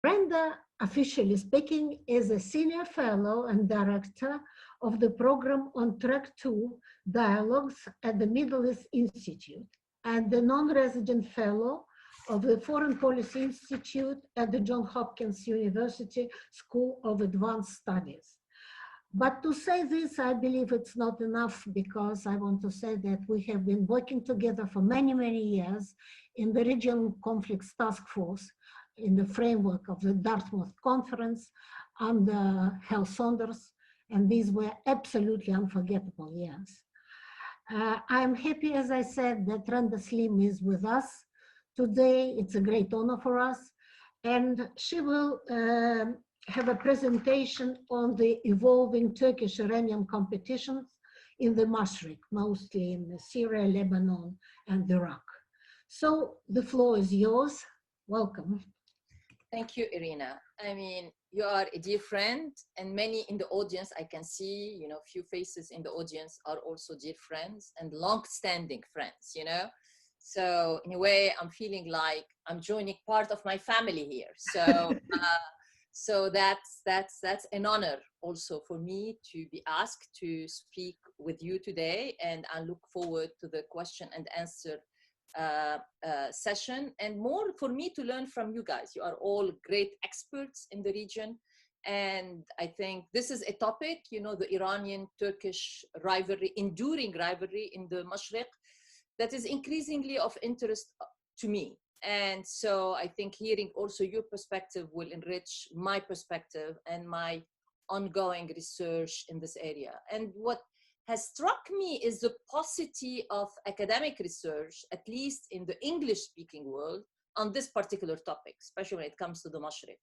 Renda, officially speaking, is a senior fellow and director of the program on Track 2 Dialogues at the Middle East Institute and the non-resident fellow of the Foreign Policy Institute at the John Hopkins University School of Advanced Studies. But to say this, I believe it's not enough, because I want to say that we have been working together for many, many years in the Regional Conflicts Task Force in the framework of the Dartmouth Conference under Hal Saunders, and these were absolutely unforgettable years. I'm happy, as I said, that Rэнda Slим is with us today. It's a great honor for us, and she will have a presentation on the evolving Turkish-Iranian competitions in the Mashrique, mostly in Syria, Lebanon, and Iraq. So the floor is yours. Welcome. Thank you, Irina. I mean, you are a dear friend, and many in the audience, I can see, you know, few faces in the audience are also dear friends and long-standing friends, you know. So in a way, I'm feeling like I'm joining part of my family here. So, so that's an honor also for me to be asked to speak with you today, and I look forward to the question and answer session, and more for me to learn from you guys. You are all great experts in the region, and I think this is a topic, you know, the Iranian-Turkish rivalry, enduring rivalry in the Mashriq, that is increasingly of interest to me. And so I think hearing also your perspective will enrich my perspective and my ongoing research in this area. And what has struck me is the paucity of academic research, at least in the English-speaking world, on this particular topic, especially when it comes to the Mashriq.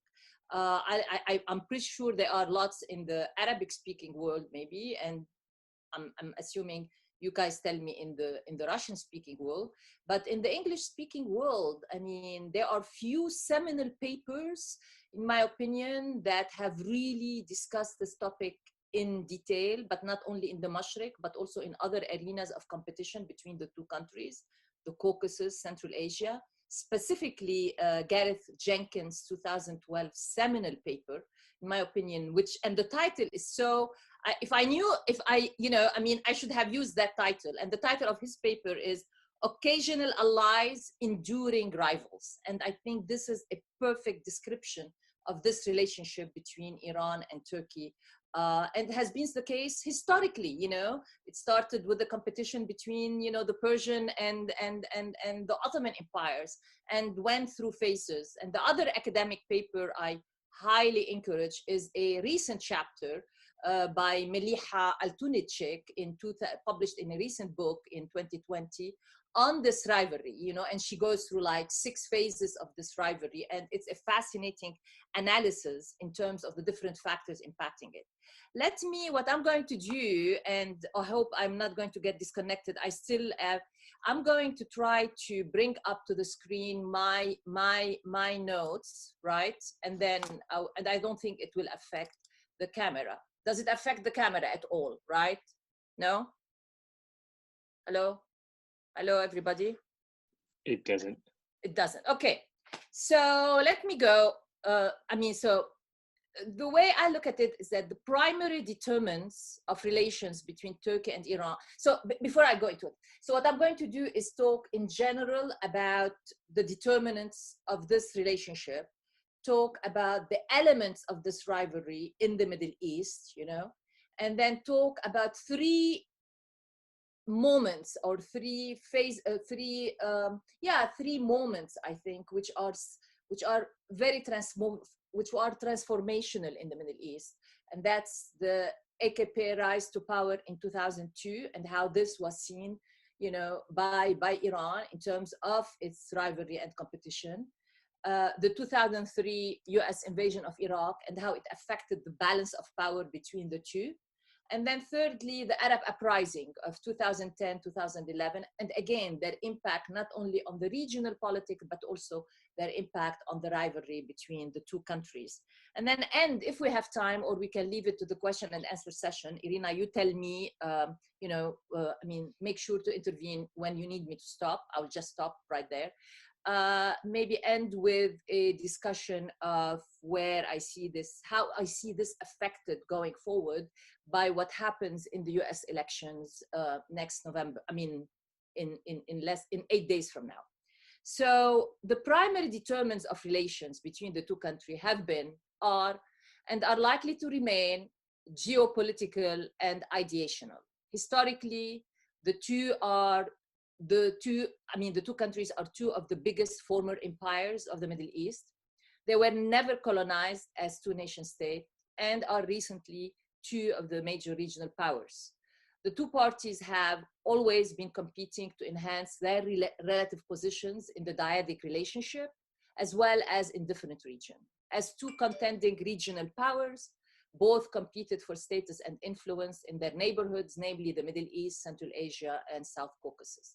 I'm pretty sure there are lots in the Arabic-speaking world, maybe, and I'm assuming you guys tell me in the Russian-speaking world. But in the English-speaking world, I mean, there are few seminal papers, in my opinion, that have really discussed this topic in detail, but not only in the Mashriq, but also in other arenas of competition between the two countries, the Caucasus, Central Asia, specifically Gareth Jenkins' 2012 seminal paper, in my opinion, and the title is so, I mean, I should have used that title. And the title of his paper is Occasional Allies, Enduring Rivals. And I think this is a perfect description of this relationship between Iran and Turkey. And has been the case historically, you know. It started with the competition between, you know, the Persian and the Ottoman empires, and went through phases. And the other academic paper I highly encourage is a recent chapter by Meliha Altunitschek, published in a recent book in 2020 on this rivalry, you know, and she goes through like 6 phases of this rivalry, and it's a fascinating analysis in terms of the different factors impacting it. What I'm going to do, and I hope I'm not going to get disconnected, I'm going to try to bring up to the screen my notes, right? And then, and I don't think it will affect the camera. Does it affect the camera at all, right? No? Hello? Hello, everybody? It doesn't. It doesn't. Okay. So let me go. So the way I look at it is that the primary determinants of relations between Turkey and Iran. So before I go into it, so what I'm going to do is talk in general about the determinants of this relationship, talk about the elements of this rivalry in the Middle East, you know, and then talk about 3 moments or 3 moments, I think, which are very transformational in the Middle East. And that's the AKP rise to power in 2002 and how this was seen, you know, by Iran in terms of its rivalry and competition. The 2003 US invasion of Iraq and how it affected the balance of power between the two. And then thirdly, the Arab uprising of 2010, 2011, and again, their impact not only on the regional politics, but also their impact on the rivalry between the two countries. And then end, if we have time, or we can leave it to the question and answer session. Irina, you tell me, make sure to intervene when you need me to stop. I'll just stop right there. maybe end with a discussion of where I see this, how I see this affected going forward by what happens in the US elections next November, I mean, in 8 days from now. So the primary determinants of relations between the two countries have been, are, and are likely to remain geopolitical and ideational. Historically, the two countries are two of the biggest former empires of the Middle East. They were never colonized as two nation states and are recently two of the major regional powers. The two parties have always been competing to enhance their relative positions in the dyadic relationship, as well as in different regions. As two contending regional powers, both competed for status and influence in their neighborhoods, namely the Middle East, Central Asia, and South Caucasus.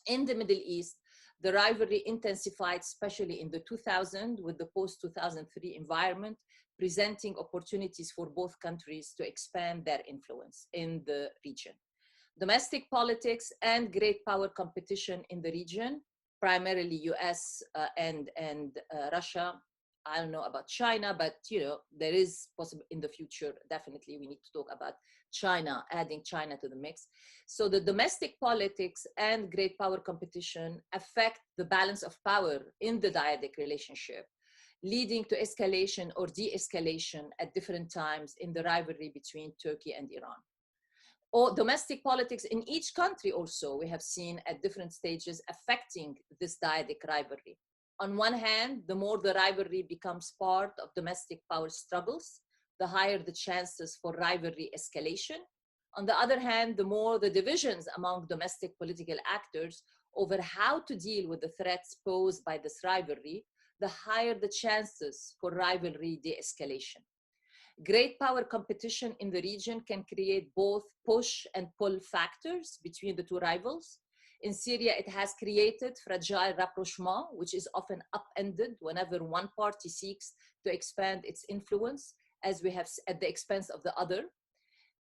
In the Middle East, the rivalry intensified, especially in the 2000s, with the post-2003 environment, presenting opportunities for both countries to expand their influence in the region. Domestic politics and great power competition in the region, primarily US and Russia. I don't know about China, but there is possible in the future, definitely we need to talk about China, adding China to the mix. So the domestic politics and great power competition affect the balance of power in the dyadic relationship, leading to escalation or de-escalation at different times in the rivalry between Turkey and Iran. Or domestic politics in each country also, we have seen at different stages affecting this dyadic rivalry. On one hand, the more the rivalry becomes part of domestic power struggles, the higher the chances for rivalry escalation. On the other hand, the more the divisions among domestic political actors over how to deal with the threats posed by this rivalry, the higher the chances for rivalry de-escalation. Great power competition in the region can create both push and pull factors between the two rivals. In Syria, it has created fragile rapprochement, which is often upended whenever one party seeks to expand its influence, as we have at the expense of the other.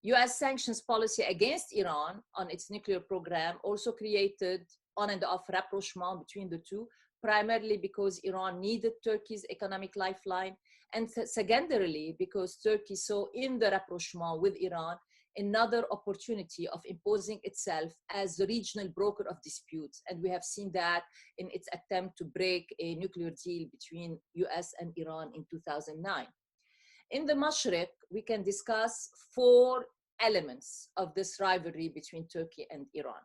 US sanctions policy against Iran on its nuclear program also created on and off rapprochement between the two, primarily because Iran needed Turkey's economic lifeline, and secondarily because Turkey saw in the rapprochement with Iran another opportunity of imposing itself as the regional broker of disputes. And we have seen that in its attempt to break a nuclear deal between US and Iran in 2009. In the Mashrique, we can discuss 4 elements of this rivalry between Turkey and Iran.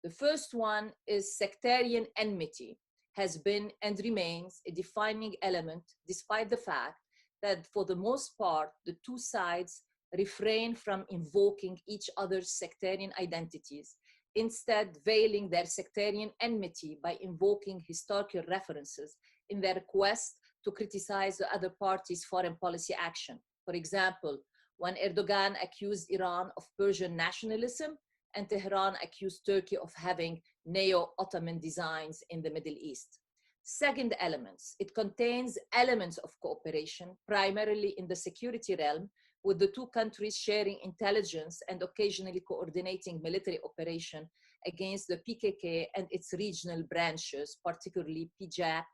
The first one is sectarian enmity has been and remains a defining element, despite the fact that for the most part, the two sides refrain from invoking each other's sectarian identities, instead veiling their sectarian enmity by invoking historical references in their quest to criticize the other party's foreign policy action. For example, when Erdogan accused Iran of Persian nationalism and Tehran accused Turkey of having neo-Ottoman designs in the Middle East. Second elements, it contains elements of cooperation, primarily in the security realm, with the two countries sharing intelligence and occasionally coordinating military operation against the PKK and its regional branches, particularly PJAK,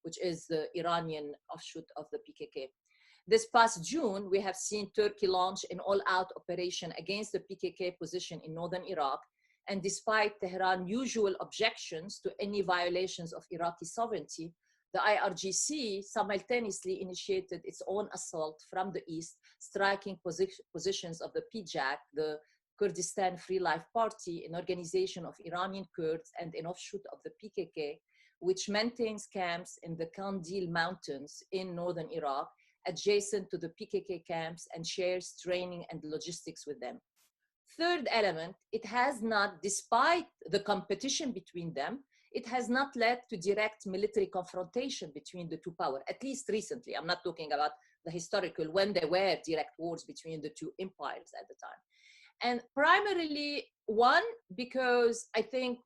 which is the Iranian offshoot of the PKK. This past June, we have seen Turkey launch an all-out operation against the PKK position in northern Iraq. And despite Tehran's usual objections to any violations of Iraqi sovereignty, the IRGC simultaneously initiated its own assault from the east, striking positions of the PJAK, the Kurdistan Free Life Party, an organization of Iranian Kurds and an offshoot of the PKK, which maintains camps in the Kandil Mountains in northern Iraq, adjacent to the PKK camps, and shares training and logistics with them. Third element, it has not, despite the competition between them, it has not led to direct military confrontation between the two powers, at least recently. I'm not talking about the historical, when there were direct wars between the two empires at the time. And primarily, one, because I think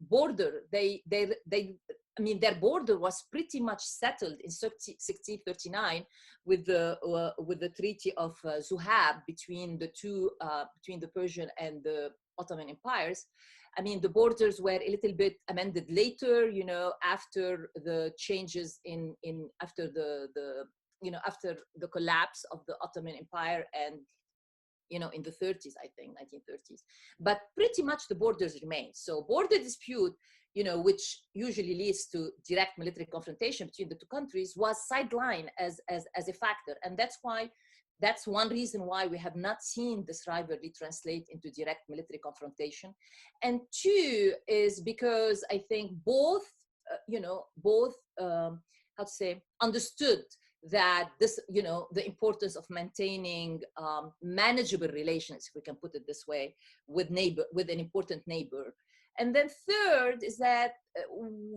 their border was pretty much settled in 1639 with the Treaty of Zuhab between the Persian and the Ottoman empires. I mean, the borders were a little bit amended later, you know, after the changes after after the collapse of the Ottoman Empire, and you know, in the 30s, I think, 1930s. But pretty much the borders remain. So border dispute, you know, which usually leads to direct military confrontation between the two countries, was sidelined as a factor. And that's one reason why we have not seen this rivalry translate into direct military confrontation. And two is because I think both, understood that this, you know, the importance of maintaining manageable relations, if we can put it this way, with an important neighbor. And then third is that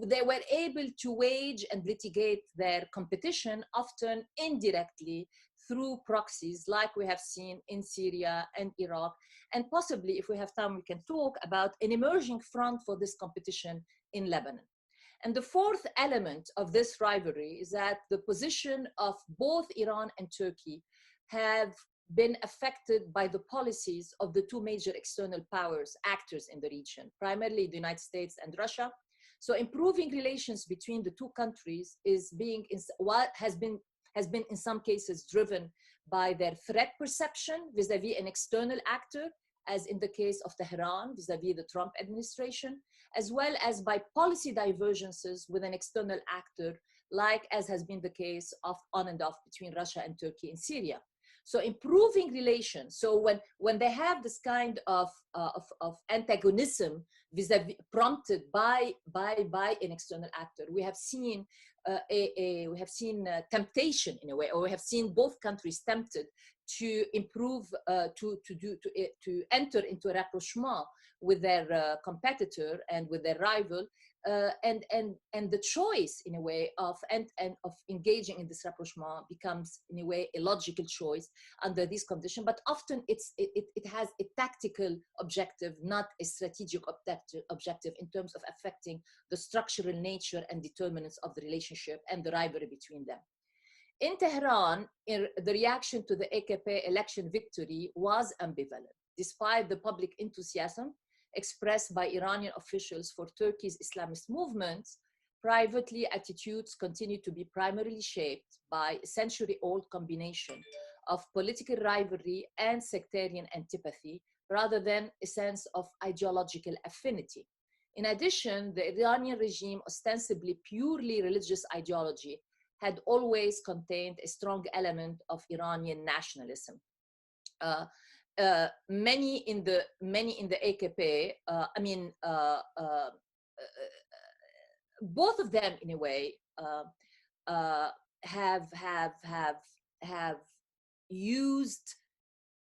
they were able to wage and litigate their competition, often indirectly, through proxies, like we have seen in Syria and Iraq. And possibly, if we have time, we can talk about an emerging front for this competition in Lebanon. And the fourth element of this rivalry is that the position of both Iran and Turkey have been affected by the policies of the two major external powers, actors in the region, primarily the United States and Russia. So improving relations between the two countries has been in some cases driven by their threat perception vis-a-vis an external actor, as in the case of Tehran vis-a-vis the Trump administration, as well as by policy divergences with an external actor, like as has been the case of on and off between Russia and Turkey in Syria. So improving relations. So when they have this kind of antagonism vis-a-vis prompted by an external actor, we have seen temptation in a way, or we have seen both countries tempted to improve, to enter into a rapprochement with their competitor and with their rival, and the choice in a way of engaging in this rapprochement becomes in a way a logical choice under these conditions. But often it has a tactical objective, not a strategic objective in terms of affecting the structural nature and determinants of the relationship and the rivalry between them. In Tehran, the reaction to the AKP election victory was ambivalent, despite the public enthusiasm expressed by Iranian officials for Turkey's Islamist movements. Privately, attitudes continue to be primarily shaped by a century-old combination of political rivalry and sectarian antipathy, rather than a sense of ideological affinity. In addition, the Iranian regime, ostensibly purely religious ideology, had always contained a strong element of Iranian nationalism. Many in the AKP, both of them in a way have used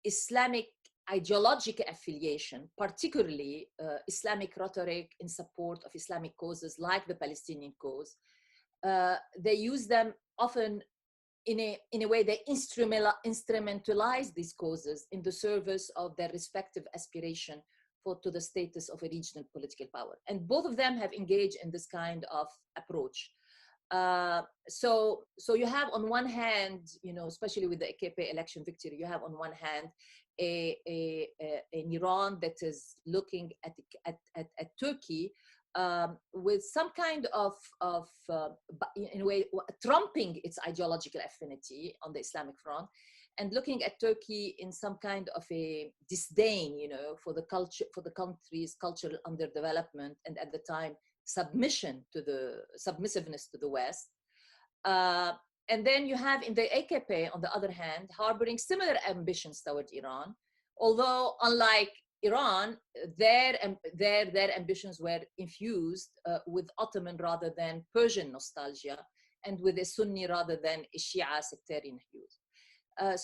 Islamic ideological affiliation, particularly Islamic rhetoric in support of Islamic causes like the Palestinian cause. They use them often in a way. They instrumentalize these causes in the service of their respective aspiration to the status of a regional political power. And both of them have engaged in this kind of approach. So you have on one hand, you know, especially with the AKP election victory, you have on one hand an Iran that is looking at Turkey with some kind of in a way, trumping its ideological affinity on the Islamic front, and looking at Turkey in some kind of a disdain, you know, for the culture, for the country's cultural underdevelopment, and at the time submissiveness to the West. And then you have in the AKP, on the other hand, harboring similar ambitions toward Iran, although unlike Iran, their ambitions were infused with Ottoman rather than Persian nostalgia, and with a Sunni rather than a Shia sectarian hues.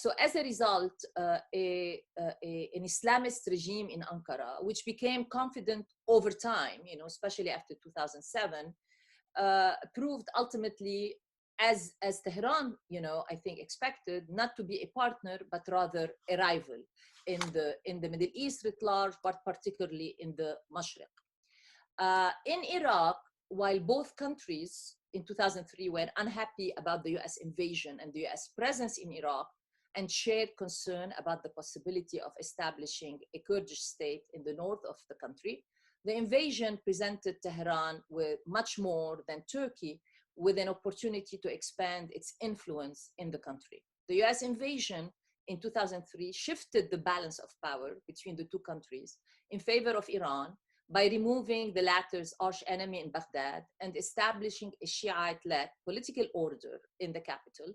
So as a result, an Islamist regime in Ankara, which became confident over time, you know, especially after 2007, proved ultimately, as Tehran, you know, I think expected, not to be a partner, but rather a rival in the Middle East writ large, but particularly in the Mashriq. In Iraq, while both countries in 2003 were unhappy about the US invasion and the US presence in Iraq, and shared concern about the possibility of establishing a Kurdish state in the north of the country, the invasion presented Tehran with much more than Turkey, with an opportunity to expand its influence in the country. The US invasion in 2003 shifted the balance of power between the two countries in favor of Iran by removing the latter's arch enemy in Baghdad and establishing a Shiite-led political order in the capital,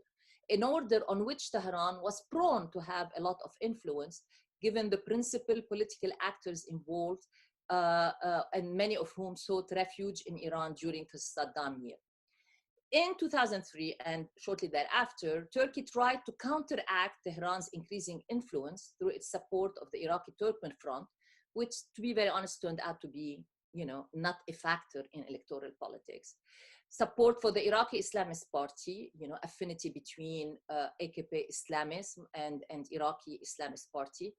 an order on which Tehran was prone to have a lot of influence, given the principal political actors involved, and many of whom sought refuge in Iran during the Saddam year. In 2003 and shortly thereafter, Turkey tried to counteract Tehran's increasing influence through its support of the Iraqi-Turkmen front, which, to be very honest, turned out to be, not a factor in electoral politics. Support for the Iraqi Islamist Party, affinity between AKP Islamism and Iraqi Islamist Party.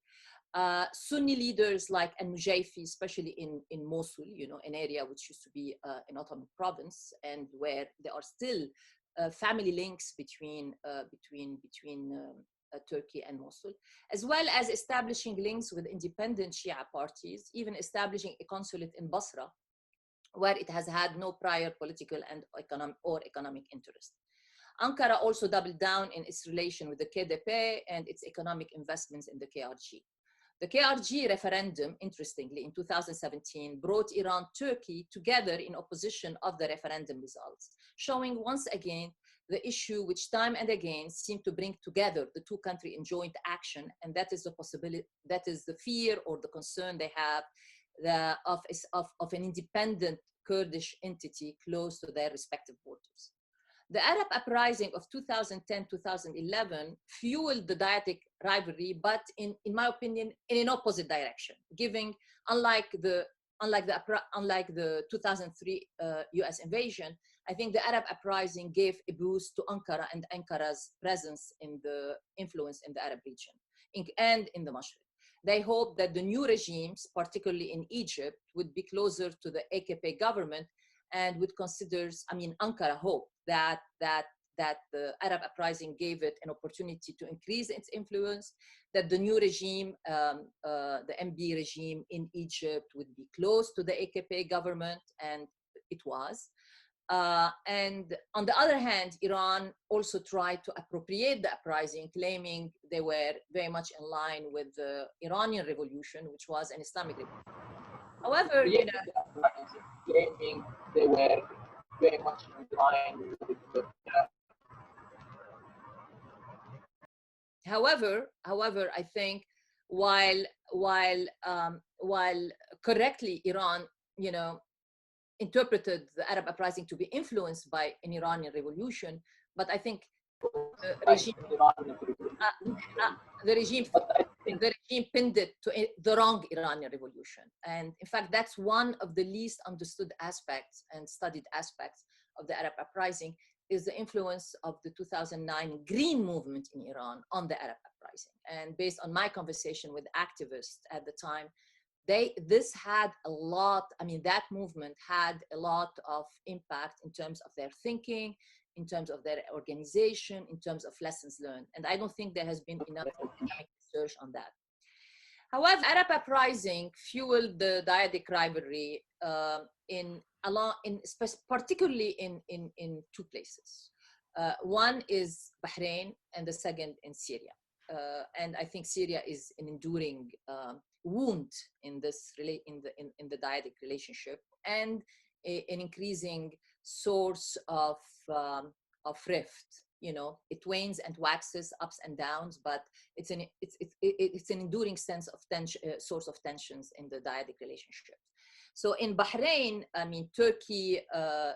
Sunni leaders like al-Mujayfi, especially in Mosul, an area which used to be an autonomous province, and where there are still family links between Turkey and Mosul, as well as establishing links with independent Shia parties, even establishing a consulate in Basra, where it has had no prior political and economic interest. Ankara also doubled down in its relation with the KDP and its economic investments in the KRG. The KRG referendum, interestingly, in 2017, brought Iran-Turkey together in opposition of the referendum results, showing once again the issue which time and again seemed to bring together the two countries in joint action, and that is the possibility, that is the fear or the concern they have of an independent Kurdish entity close to their respective borders. The Arab uprising of 2010-2011 fueled the dyadic rivalry, but in my opinion, in an opposite direction, giving, unlike the 2003 US invasion, I think the Arab uprising gave a boost to Ankara and Ankara's presence in the influence in the Arab region and in the Mashrique. They hoped that the new regimes, particularly in Egypt, would be closer to the AKP government and would consider, Ankara hoped that the Arab uprising gave it an opportunity to increase its influence, that the new regime, the MB regime in Egypt, would be close to the AKP government, and it was. And on the other hand, Iran also tried to appropriate the uprising, claiming they were very much in line with the Iranian revolution, which was an Islamic revolution. However, claiming they were very much in line with the However, I think while correctly Iran, interpreted the Arab uprising to be influenced by an Iranian revolution, but I think the regime pinned it to the wrong Iranian revolution. And in fact, that's one of the least understood aspects and studied aspects of the Arab uprising, is the influence of the 2009 Green movement in Iran on the Arab uprising. And based on my conversation with activists at the time, this had a lot, that movement had a lot of impact in terms of their thinking, in terms of their organization, in terms of lessons learned. And I don't think there has been enough academic research on that. However, Arab uprising fueled the dyadic rivalry particularly in two places. One is Bahrain, and the second in Syria. And I think Syria is an enduring wound in the dyadic relationship, and an increasing source of rift. It wanes and waxes, ups and downs, but it's an enduring source of tensions in the dyadic relationship. So in Bahrain, Turkey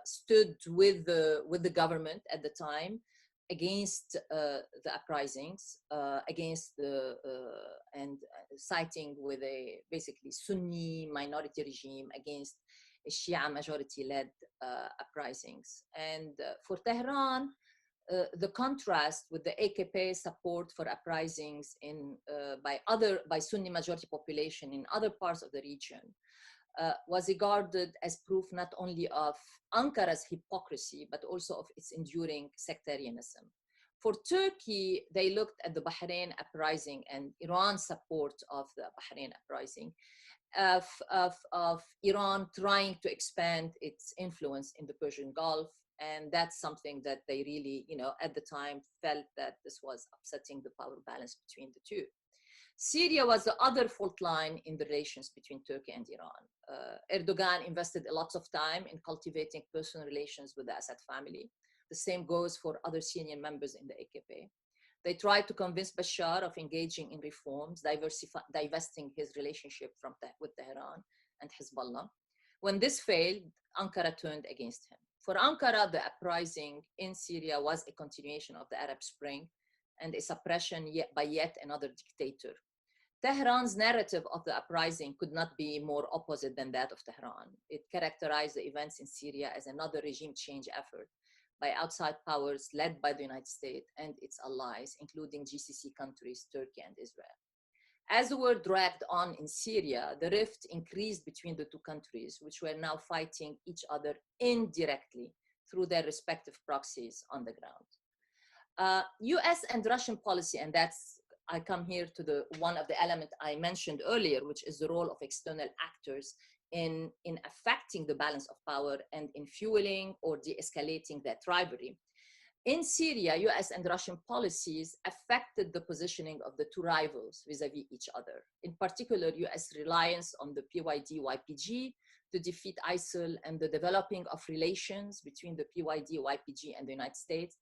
stood with the government at the time against the uprisings, and siding with a basically Sunni minority regime against a Shia majority-led uprisings. And for Tehran, the contrast with the AKP support for uprisings by Sunni majority population in other parts of the region was regarded as proof not only of Ankara's hypocrisy, but also of its enduring sectarianism. For Turkey, they looked at the Bahrain uprising and Iran's support of the Bahrain uprising of Iran trying to expand its influence in the Persian Gulf. And that's something that they really, at the time felt that this was upsetting the power balance between the two. Syria was the other fault line in the relations between Turkey and Iran. Erdogan invested a lot of time in cultivating personal relations with the Assad family. The same goes for other Syrian members in the AKP. They tried to convince Bashar of engaging in reforms, divesting his relationship with Tehran and Hezbollah. When this failed, Ankara turned against him. For Ankara, the uprising in Syria was a continuation of the Arab Spring and a suppression by yet another dictator. Tehran's narrative of the uprising could not be more opposite than that of Tehran. It characterized the events in Syria as another regime change effort by outside powers led by the United States and its allies, including GCC countries, Turkey and Israel. As the war dragged on in Syria, the rift increased between the two countries, which were now fighting each other indirectly through their respective proxies on the ground. US and Russian policy, and I come here to one of the elements I mentioned earlier, which is the role of external actors in affecting the balance of power and in fueling or de-escalating that rivalry. In Syria, US and Russian policies affected the positioning of the two rivals vis-a-vis each other. In particular, US reliance on the PYD-YPG to defeat ISIL and the developing of relations between the PYD-YPG and the United States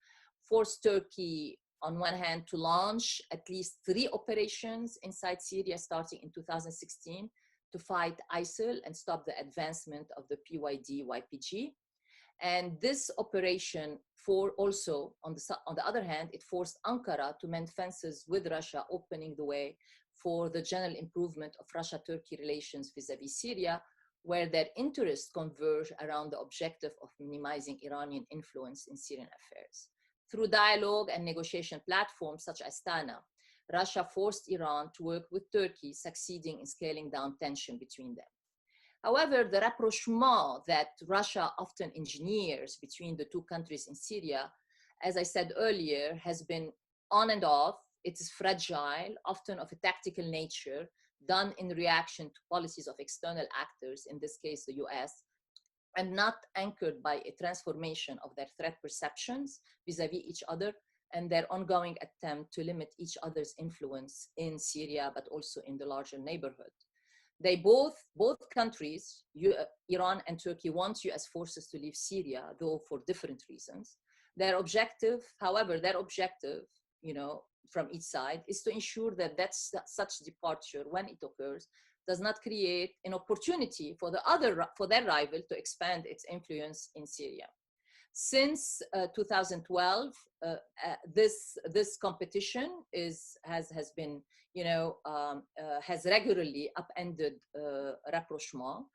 forced Turkey, on one hand, to launch at least 3 operations inside Syria starting in 2016 to fight ISIL and stop the advancement of the PYD-YPG. And this operation also, on the other hand, it forced Ankara to mend fences with Russia, opening the way for the general improvement of Russia-Turkey relations vis-a-vis Syria, where their interests converge around the objective of minimizing Iranian influence in Syrian affairs. Through dialogue and negotiation platforms such as TANA, Russia forced Iran to work with Turkey, succeeding in scaling down tension between them. However, the rapprochement that Russia often engineers between the two countries in Syria, as I said earlier, has been on and off. It is fragile, often of a tactical nature, done in reaction to policies of external actors, in this case, the US, and not anchored by a transformation of their threat perceptions vis-a-vis each other and their ongoing attempt to limit each other's influence in Syria, but also in the larger neighborhood. They both countries, Iran and Turkey, want US forces to leave Syria, though for different reasons. Their objective, however, from each side is to ensure that such departure, when it occurs, does not create an opportunity for their rival to expand its influence in Syria. Since 2012, this competition has been, has regularly upended rapprochement.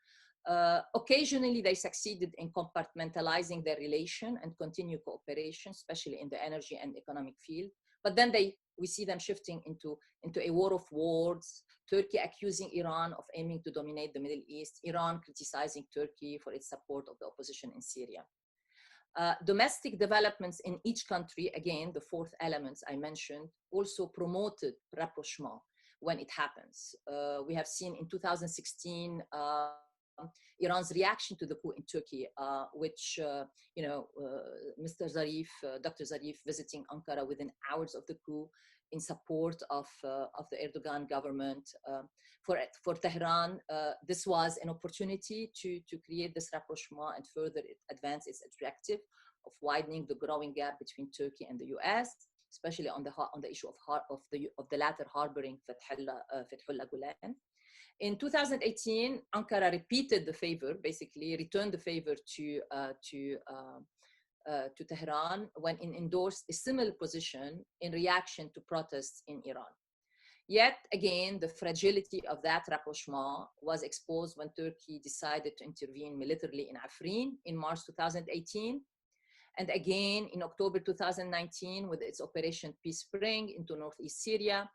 Occasionally, they succeeded in compartmentalizing their relation and continue cooperation, especially in the energy and economic field. But then we see them shifting into a war of words, Turkey accusing Iran of aiming to dominate the Middle East, Iran criticizing Turkey for its support of the opposition in Syria. Domestic developments in each country, again, the 4th elements I mentioned, also promoted rapprochement when it happens. We have seen in 2016, Iran's reaction to the coup in Turkey, which, Mr. Zarif, Dr. Zarif visiting Ankara within hours of the coup in support of the Erdogan government. For Tehran, this was an opportunity to create this rapprochement and further advance its objective of widening the growing gap between Turkey and the US, especially on the issue of the latter harboring Fethullah Gulen. In 2018, Ankara repeated the favor, basically returned the favor to Tehran when it endorsed a similar position in reaction to protests in Iran. Yet again, the fragility of that rapprochement was exposed when Turkey decided to intervene militarily in Afrin in March 2018, and again in October 2019 with its Operation Peace Spring into northeast Syria,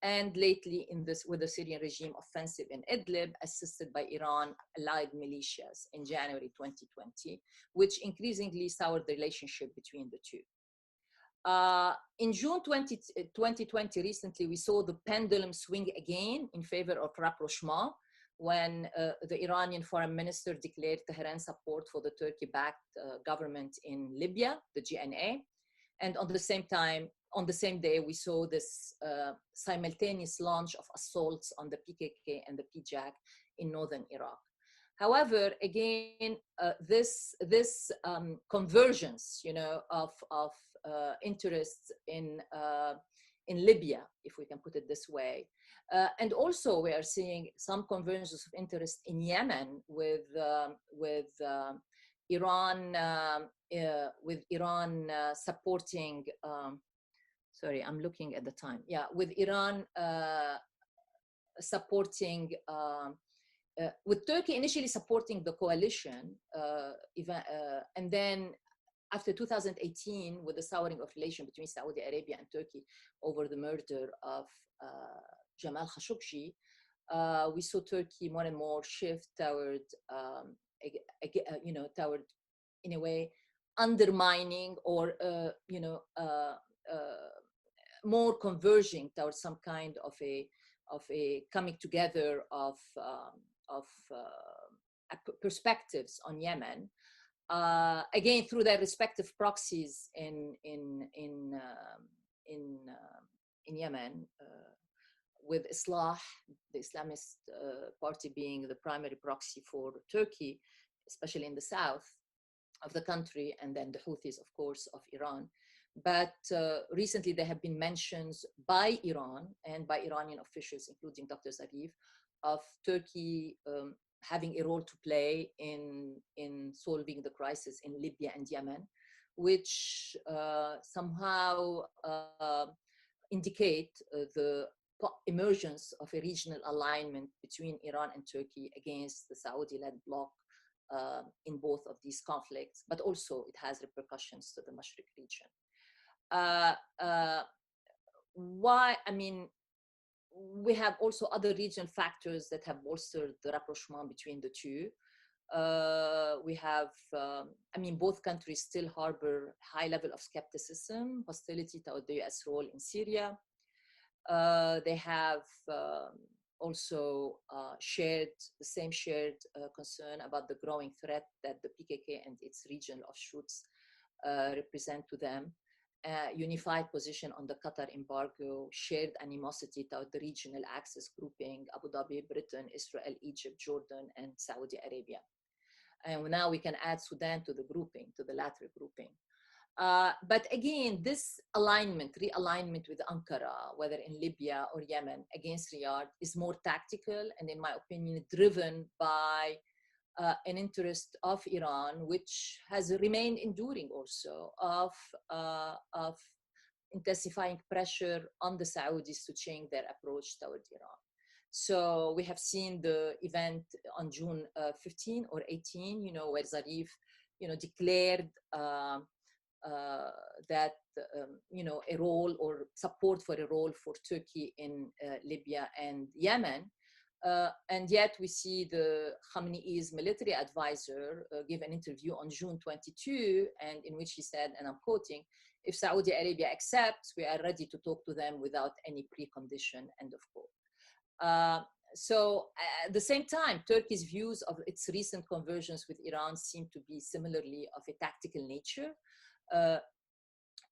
and lately with the Syrian regime offensive in Idlib, assisted by Iran-allied militias in January 2020, which increasingly soured the relationship between the two. In June 2020, recently, we saw the pendulum swing again in favor of rapprochement when the Iranian foreign minister declared Tehran support for the Turkey-backed government in Libya, the GNA. And on the same time, on the same day, we saw this simultaneous launch of assaults on the PKK and the PJAK in northern Iraq. However, again, this convergence, of interests in Libya, if we can put it this way, and also we are seeing some convergence of interest in Yemen with Iran supporting. Sorry, I'm looking at the time. Yeah, with Iran supporting. With Turkey initially supporting the coalition, and then after 2018, with the souring of relation between Saudi Arabia and Turkey over the murder of Jamal Khashoggi, we saw Turkey more and more shift toward, toward, in a way, undermining or, more converging towards some kind of a coming together of perspectives on Yemen, again through their respective proxies in Yemen, with Islah, the Islamist party, being the primary proxy for Turkey, especially in the south of the country, and then the Houthis, of course, of Iran. But recently there have been mentions by Iran and by Iranian officials, including Dr. Zarif, of Turkey having a role to play in solving the crisis in Libya and Yemen, which somehow indicate the emergence of a regional alignment between Iran and Turkey against the Saudi-led bloc in both of these conflicts, but also it has repercussions to the Mashrique region. Why? I mean, we have also other regional factors that have bolstered the rapprochement between the two. We have, both countries still harbor high level of skepticism, hostility toward the US role in Syria. They have also shared concern about the growing threat that the PKK and its regional offshoots represent to them. Unified position on the Qatar embargo, shared animosity toward the regional axis grouping, Abu Dhabi, Britain, Israel, Egypt, Jordan, and Saudi Arabia. And now we can add Sudan to the grouping, to the latter grouping. But again, this realignment with Ankara, whether in Libya or Yemen, against Riyadh, is more tactical and, in my opinion, driven by an interest of Iran, which has remained enduring also, of intensifying pressure on the Saudis to change their approach toward Iran. So we have seen the event on June 15 or 18, where Zarif, declared that, a role or support for a role for Turkey in Libya and Yemen. And yet we see the Khamenei's military advisor give an interview on June 22, and in which he said, and I'm quoting, "If Saudi Arabia accepts, we are ready to talk to them without any precondition," end of quote. So at the same time, Turkey's views of its recent conversions with Iran seem to be similarly of a tactical nature.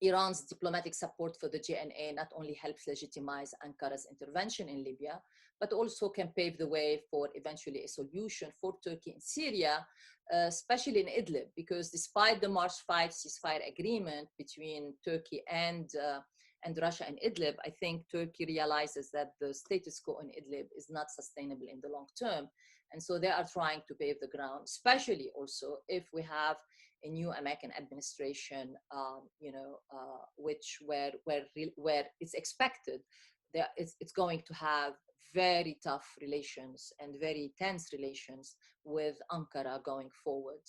Iran's diplomatic support for the GNA not only helps legitimize Ankara's intervention in Libya, but also can pave the way for eventually a solution for Turkey in Syria, especially in Idlib, because despite the March 5 ceasefire agreement between Turkey and Russia and Idlib, I think Turkey realizes that the status quo in Idlib is not sustainable in the long term. And so they are trying to pave the ground, especially also if we have a new American administration, where it's expected that it's going to have very tough relations and very tense relations with Ankara going forward.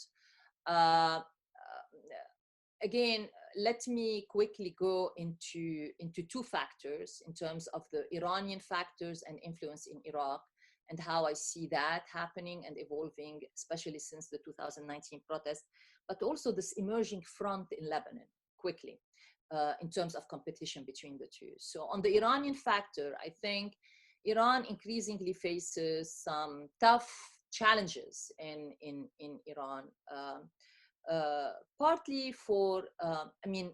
Again, let me quickly go into two factors in terms of the Iranian factors and influence in Iraq, and how I see that happening and evolving, especially since the 2019 protest, but also this emerging front in Lebanon, quickly, in terms of competition between the two. So on the Iranian factor, I think Iran increasingly faces some tough challenges in Iran, partly for, I mean,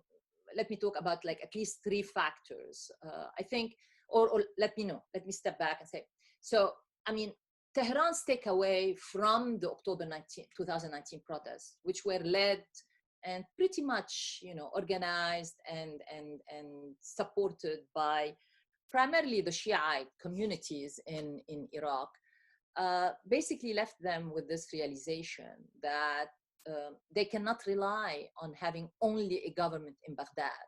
let me talk about like at least three factors. I think, or let me step back and say, so, I mean, Tehran's takeaway from the October 2019 protests, which were led and pretty much, you know, organized and supported by primarily the Shiite communities in Iraq, basically left them with this realization that they cannot rely on having only a government in Baghdad,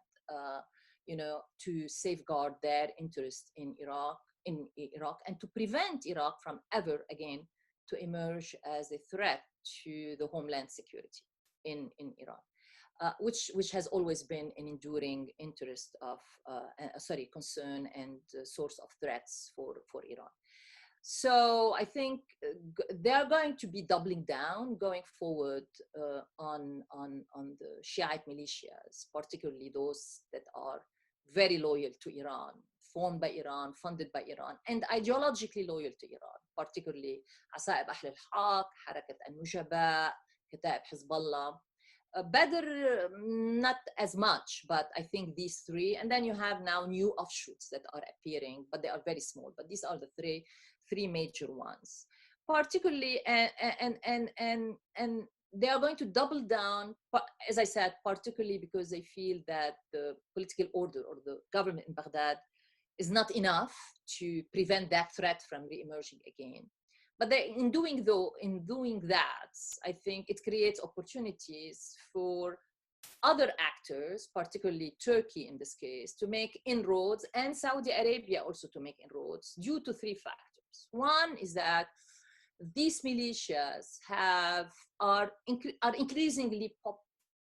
you know, to safeguard their interest in Iraq, and to prevent Iraq from ever again to emerge as a threat to the homeland security in Iran, which has always been an enduring interest of, concern and source of threats for Iran. So I think they are going to be doubling down going forward on the Shiite militias, particularly those that are very loyal to Iran, formed by Iran, funded by Iran, and ideologically loyal to Iran, particularly Asa'ib Ahl al-Haq, Harakat al-Nujaba, Kataib Hezbollah. Better, not as much, but I think these three. And then you have now new offshoots that are appearing, but they are very small. But these are the three major ones, particularly, and they are going to double down, as I said, particularly because they feel that the political order or the government in Baghdad is not enough to prevent that threat from re-emerging again. But in doing that, I think it creates opportunities for other actors, particularly Turkey in this case, to make inroads, and Saudi Arabia also to make inroads, due to three factors. One is that these militias are increasingly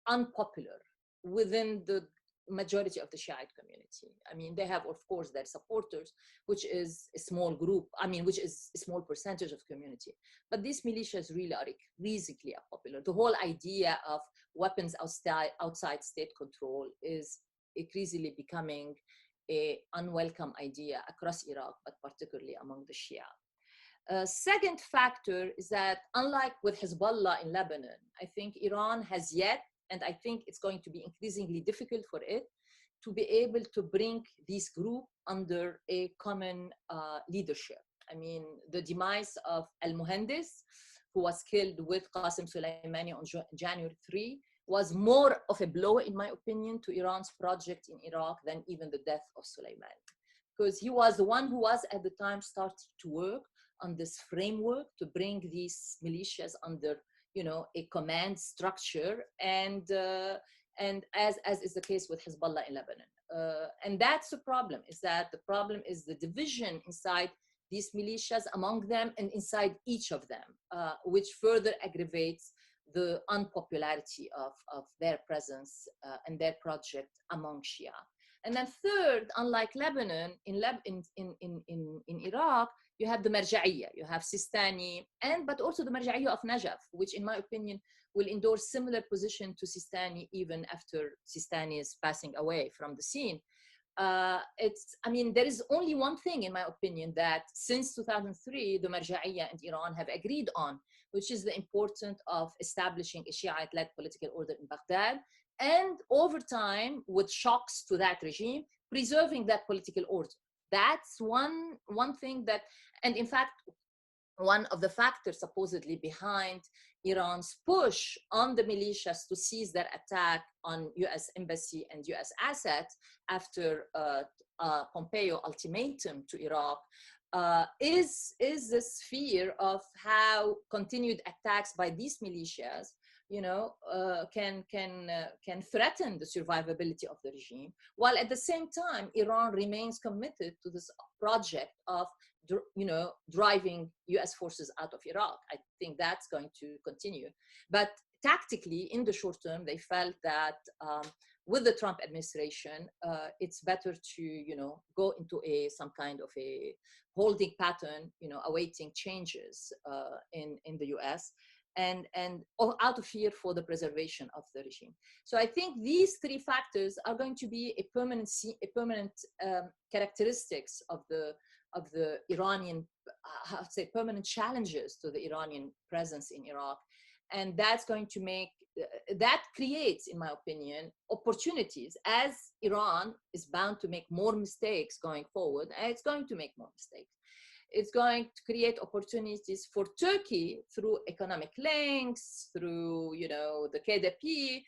unpopular within the majority of the Shiite community. I mean, they have, of course, their supporters, which is a small group, I mean, which is a small percentage of the community. But these militias really are increasingly unpopular. The whole idea of weapons outside state control is increasingly becoming an unwelcome idea across Iraq, but particularly among the Shia. Second factor is that, unlike with Hezbollah in Lebanon, I think Iran has yet, and I think it's going to be increasingly difficult for it to be able to bring this group under a common leadership. I mean, the demise of Al-Muhandis, who was killed with Qasem Soleimani on January 3, was more of a blow, in my opinion, to Iran's project in Iraq than even the death of Soleimani. Because he was the one who was at the time starting to work on this framework to bring these militias under, you know, a command structure, and as is the case with Hezbollah in Lebanon. And that's the problem, is that the problem is the division inside these militias among them and inside each of them, which further aggravates the unpopularity of their presence and their project among Shia. And then third, unlike Lebanon, in Iraq, you have the Marja'iyya, you have Sistani, but also the Marja'iyya of Najaf, which in my opinion will endorse similar position to Sistani even after Sistani's passing away from the scene. I mean, there is only one thing, in my opinion, that since 2003, the Marja'iyya and Iran have agreed on, which is the importance of establishing a Shiite-led political order in Baghdad, and over time, with shocks to that regime, preserving that political order. That's one thing that, and in fact, one of the factors supposedly behind Iran's push on the militias to seize their attack on US embassy and US assets after Pompeo ultimatum to Iraq is this fear of how continued attacks by these militias, you know, can threaten the survivability of the regime, while at the same time Iran remains committed to this project of, you know, driving US forces out of Iraq. I think that's going to continue. But tactically, in the short term, they felt that with the Trump administration, it's better to, you know, go into some kind of a holding pattern, you know, awaiting changes in the US. And out of fear for the preservation of the regime. So I think these three factors are going to be a permanent characteristics of the the Iranian, how to say, permanent challenges to the Iranian presence in Iraq. And that's going to make, that creates, in my opinion, opportunities, as Iran is bound to make more mistakes going forward, and it's going to make more mistakes. It's going to create opportunities for Turkey through economic links, through, you know, the KDP,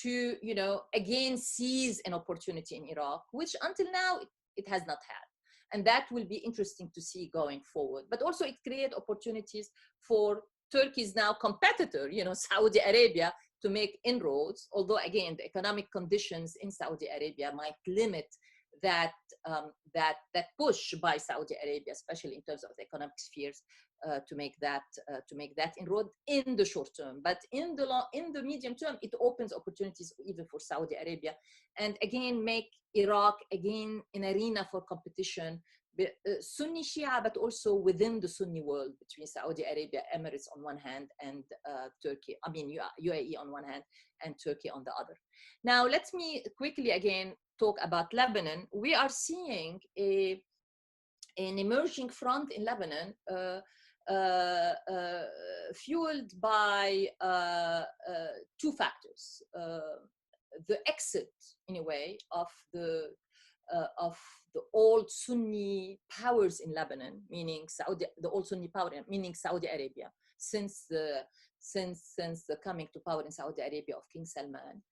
to, you know, again seize an opportunity in Iraq, which until now it has not had. And that will be interesting to see going forward. But also it creates opportunities for Turkey's now competitor, you know, Saudi Arabia, to make inroads, although again, the economic conditions in Saudi Arabia might limit that, that push by Saudi Arabia, especially in terms of the economic spheres, to make that inroad in the short term. But in the medium term, it opens opportunities even for Saudi Arabia, and again make Iraq again an arena for competition, Sunni Shia, but also within the Sunni world, between Saudi Arabia, Emirates on one hand, and Turkey, I mean UAE on one hand, and Turkey on the other. Now, let me quickly again talk about Lebanon. We are seeing an emerging front in Lebanon, fueled by two factors. The exit, in a way, of the old Sunni powers in Lebanon, meaning the old Sunni power, meaning Saudi Arabia, since the coming to power in Saudi Arabia of King Salman.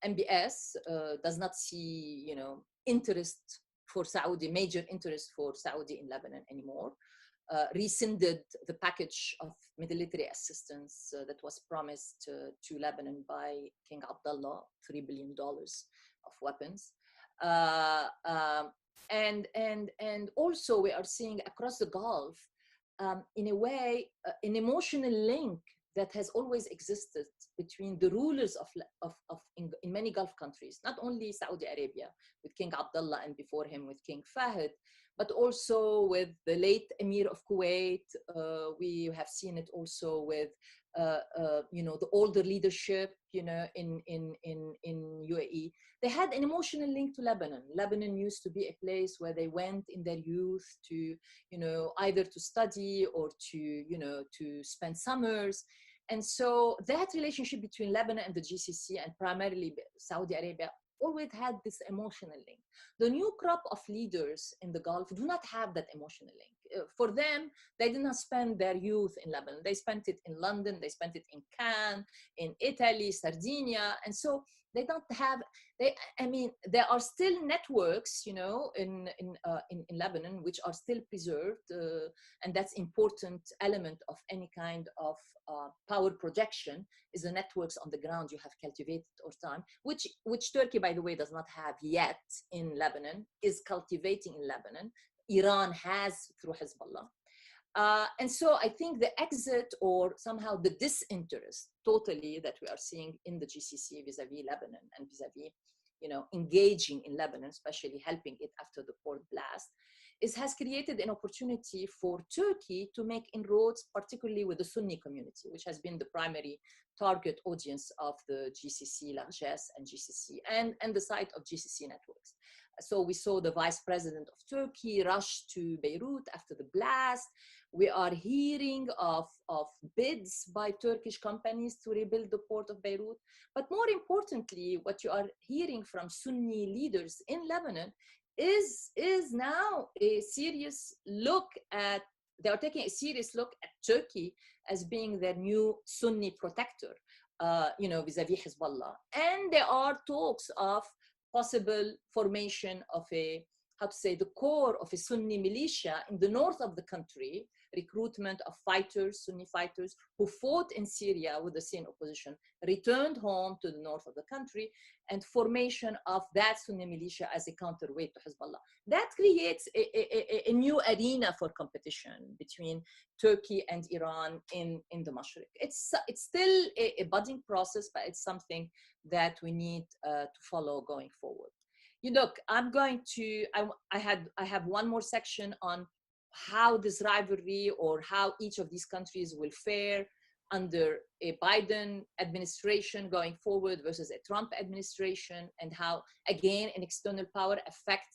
MBS does not see, you know, interest for Saudi, major interest for Saudi in Lebanon anymore. Rescinded the package of military assistance that was promised to Lebanon by King Abdullah, $3 billion of weapons. And also we are seeing across the Gulf, in a way, an emotional link that has always existed between the rulers in many Gulf countries, not only Saudi Arabia with King Abdullah and before him with King Fahd, but also with the late Emir of Kuwait. We have seen it also with, you know, the older leadership, you know, in UAE. They had an emotional link to Lebanon. Lebanon used to be a place where they went in their youth to, you know, either to study or to, you know, to spend summers. And so that relationship between Lebanon and the GCC, and primarily Saudi Arabia, always had this emotional link. The new crop of leaders in the Gulf do not have that emotional link. For them, they did not spend their youth in Lebanon. They spent it in London, they spent it in Cannes, in Italy, Sardinia. And so they don't have, I mean, there are still networks, you know, in Lebanon, which are still preserved. And that's important element of any kind of power projection, is the networks on the ground you have cultivated over time, which Turkey, by the way, does not have yet in Lebanon, is cultivating in Lebanon. Iran has through Hezbollah. And so I think the exit, or somehow the disinterest totally that we are seeing in the GCC vis-a-vis Lebanon and vis-a-vis, you know, engaging in Lebanon, especially helping it after the port blast, has created an opportunity for Turkey to make inroads, particularly with the Sunni community, which has been the primary target audience of the GCC, Largesse and GCC, and the site of GCC networks. So we saw the vice president of Turkey rush to Beirut after the blast. We are hearing of bids by Turkish companies to rebuild the port of Beirut. But more importantly, what you are hearing from Sunni leaders in Lebanon is now a serious look at, they are taking a serious look at Turkey as being their new Sunni protector, you know, vis-a-vis Hezbollah. And there are talks of possible formation of a, how to say, the core of a Sunni militia in the north of the country, recruitment of fighters, Sunni fighters, who fought in Syria with the Syrian opposition, returned home to the north of the country, and formation of that Sunni militia as a counterweight to Hezbollah. That creates a new arena for competition between Turkey and Iran in the Mashrique. It's still a budding process, but it's something that we need to follow going forward. You look, I'm going to, I have one more section on how this rivalry, or how each of these countries will fare under a Biden administration going forward versus a Trump administration, and how, again, an external power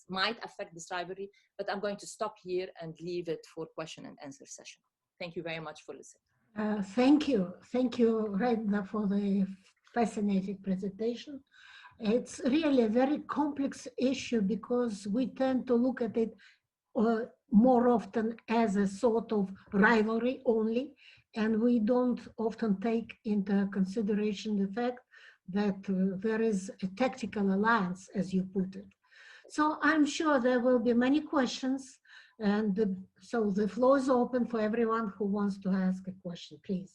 might affect this rivalry. But I'm going to stop here and leave it for question and answer session. Thank you very much for listening. Thank you, Renda, for the fascinating presentation. It's really a very complex issue because we tend to look at it more often as a sort of rivalry only, and we don't often take into consideration the fact that there is a tactical alliance, as you put it. So I'm sure there will be many questions, and so the floor is open for everyone who wants to ask a question, please.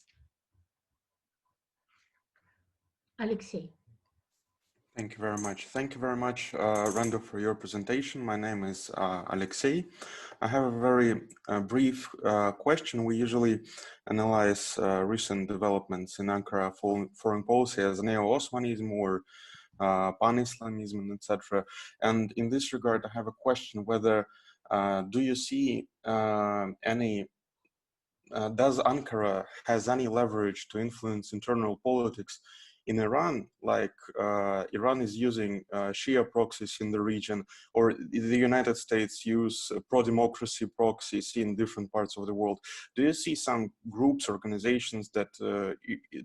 Alexei. Thank you very much. Thank you very much, Randa, for your presentation. My name is Alexei. I have a very brief question. We usually analyze recent developments in Ankara foreign policy as neo-Osmanism or pan-Islamism, etc. And in this regard, I have a question whether do you see does Ankara has any leverage to influence internal politics in Iran, like Iran is using Shia proxies in the region, or the United States use pro-democracy proxies in different parts of the world? Do you see some groups, organizations that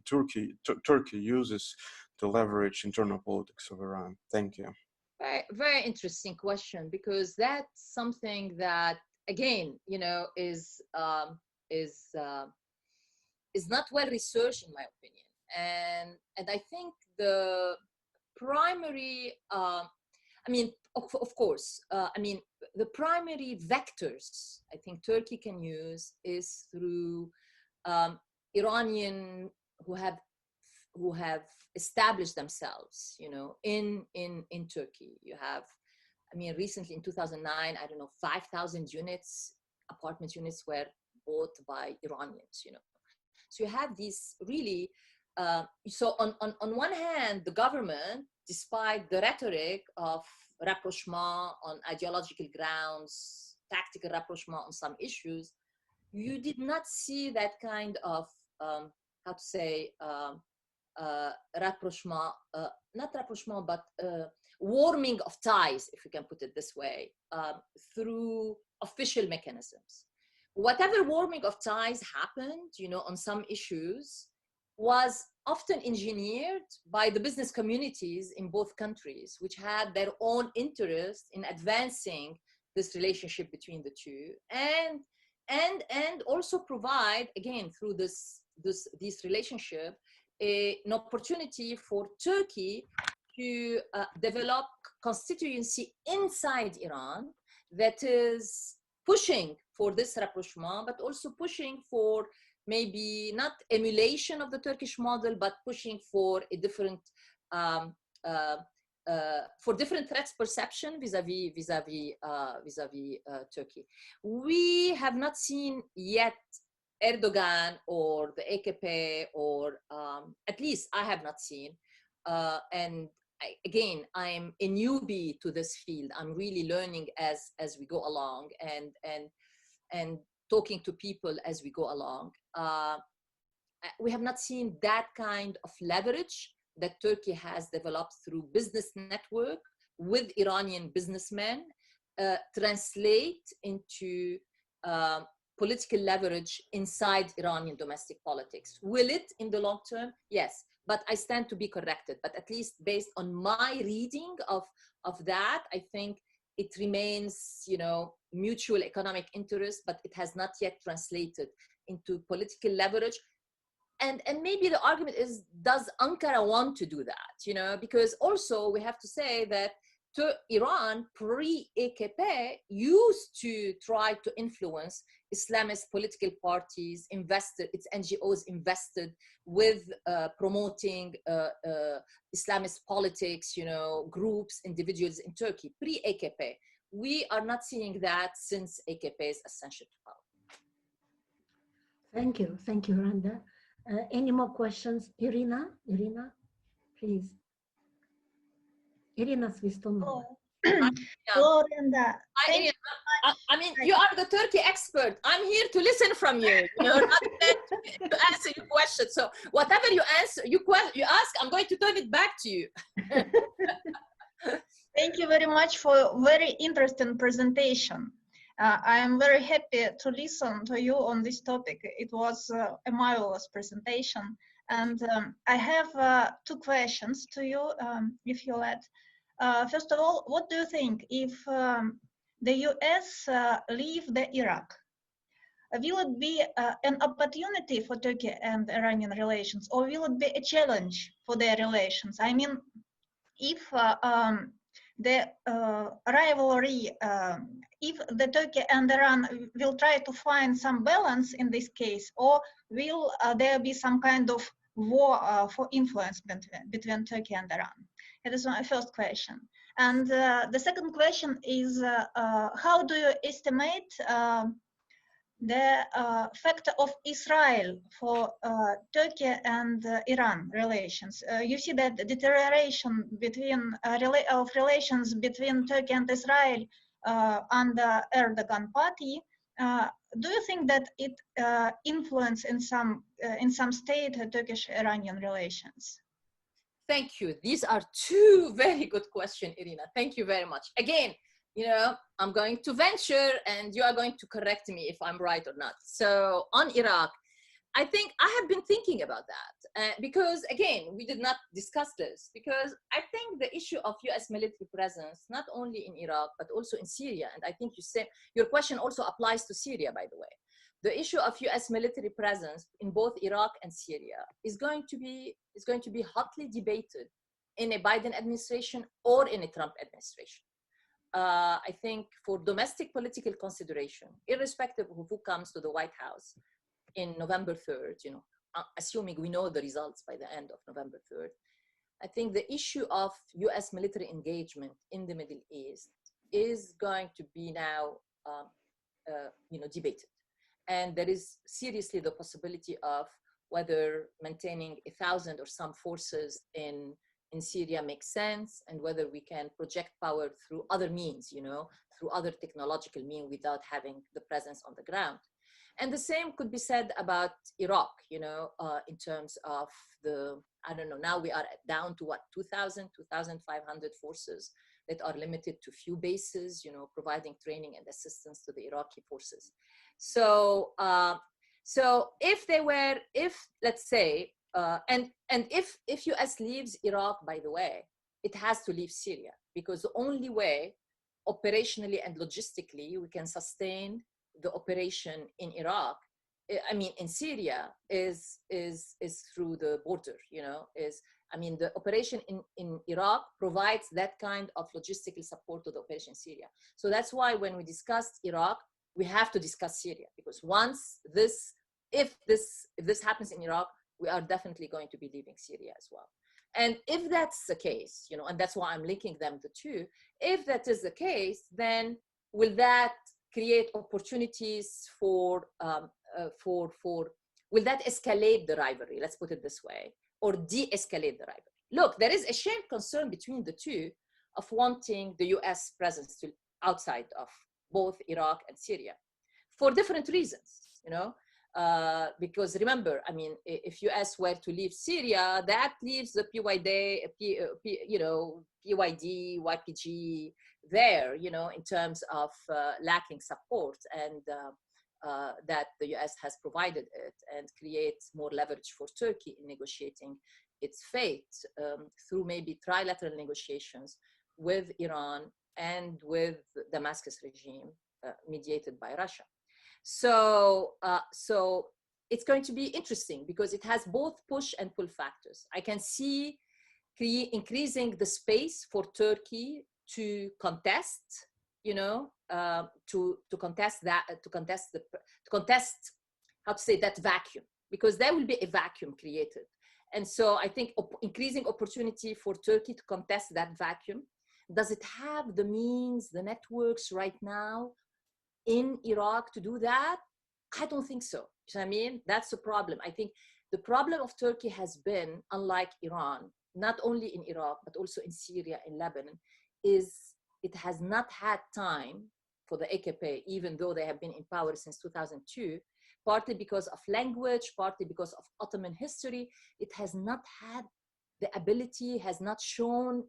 Turkey uses to leverage internal politics of Iran? Thank you. Very, very interesting question, because that's something that, again, you know, is not well researched, in my opinion. And I think the primary, I mean, of course, I mean, the primary vectors I think Turkey can use is through Iranian who have established themselves, you know, in Turkey. You have, I mean, recently in 2009, I don't know, 5,000 units, apartment units were bought by Iranians, you know. So you have these really, so on one hand, the government, despite the rhetoric of rapprochement on ideological grounds, tactical rapprochement on some issues, you did not see that kind of, how to say, rapprochement, not rapprochement, but warming of ties, if we can put it this way, through official mechanisms. Whatever warming of ties happened, you know, on some issues was often engineered by the business communities in both countries, which had their own interest in advancing this relationship between the two, and also provide, again, through this relationship, an opportunity for Turkey to develop constituency inside Iran that is pushing for this rapprochement, but also pushing for maybe not emulation of the Turkish model, but pushing for a different, for different threats perception vis-a-vis Turkey. We have not seen yet Erdogan or the AKP, or at least I have not seen, and again, I'm a newbie to this field. I'm really learning as we go along, and talking to people as we go along. We have not seen that kind of leverage that Turkey has developed through business network with Iranian businessmen translate into political leverage inside Iranian domestic politics. Will it in the long term? Yes, but I stand to be corrected. But at least based on my reading of that, I think it remains, you know, mutual economic interest, but it has not yet translated into political leverage. And maybe the argument is, does Ankara want to do that? You know, because also we have to say that Iran pre-AKP used to try to influence Islamist political parties, its NGOs invested with promoting Islamist politics, you know, groups, individuals in Turkey, pre-AKP. We are not seeing that since AKP's ascension to power. Thank you, Randa. Any more questions? Irina, please. Irina Svistonova. Hello, Randa. Hi, Irina. I mean, you are the Turkey expert. I'm here to listen from you. You're not meant to answer your question. So whatever you answer, you ask, I'm going to turn it back to you. Thank you very much for a very interesting presentation. I am very happy to listen to you on this topic. It was a marvelous presentation. And I have 2 questions to you, if you let. First of all, what do you think if the US leave the Iraq? Will it be an opportunity for Turkey and Iranian relations, or will it be a challenge for their relations? I mean, if the rivalry, if the Turkey and Iran will try to find some balance in this case, or will there be some kind of war for influence between Turkey and Iran? That is my first question. And the second question is, how do you estimate the factor of Israel for Turkey and Iran relations? You see that the deterioration between of relations between Turkey and Israel under Erdogan party. Do you think that it influenced in some state Turkish-Iranian relations? Thank you. These are 2 very good questions, Irina. Thank you very much. Again, you know, I'm going to venture and you are going to correct me if I'm right or not. So on Iraq, I think I have been thinking about that because, again, we did not discuss this because I think the issue of US military presence, not only in Iraq, but also in Syria, and I think you said your question also applies to Syria, by the way. The issue of US military presence in both Iraq and Syria is going to be hotly debated in a Biden administration or in a Trump administration. I think for domestic political consideration, irrespective of who comes to the White House in November 3rd, you know, assuming we know the results by the end of November 3rd, I think the issue of US military engagement in the Middle East is going to be now, you know, debated. And there is seriously the possibility of whether maintaining 1,000 or some forces in Syria makes sense, and whether we can project power through other means, you know, through other technological means without having the presence on the ground. And the same could be said about Iraq, you know, in terms of the, I don't know, now we are down to what, 2,000, 2,500 forces that are limited to few bases, you know, providing training and assistance to the Iraqi forces. So, so if let's say, and if US leaves Iraq, by the way, it has to leave Syria, because the only way operationally and logistically we can sustain the operation in Iraq, I mean, in Syria is through the border, you know, I mean, the operation in Iraq provides that kind of logistical support to the operation in Syria. So that's why when we discussed Iraq, we have to discuss Syria, because once if this happens in Iraq, we are definitely going to be leaving Syria as well. And if that's the case, you know, and that's why I'm linking them the 2, if that is the case, then will that create opportunities will that escalate the rivalry, let's put it this way, or de-escalate the rivalry? Look, there is a shared concern between the 2 of wanting the US presence to outside of both Iraq and Syria for different reasons, you know, because remember, I mean, if US were to leave Syria, that leaves the PYD, you know, PYD, YPG there, you know, in terms of lacking support, and that the US has provided it, and creates more leverage for Turkey in negotiating its fate through maybe trilateral negotiations with Iran and with Damascus regime mediated by Russia. So, so it's going to be interesting because it has both push and pull factors. I can see increasing the space for Turkey to contest, you know, to contest how to say that vacuum, because there will be a vacuum created. And so I think increasing opportunity for Turkey to contest that vacuum. Does it have the means, the networks right now in Iraq to do that? I don't think so. You know what I mean? That's the problem. I think the problem of Turkey has been, unlike Iran, not only in Iraq, but also in Syria and Lebanon, is it has not had time for the AKP, even though they have been in power since 2002, partly because of language, partly because of Ottoman history. It has not had the ability, has not shown,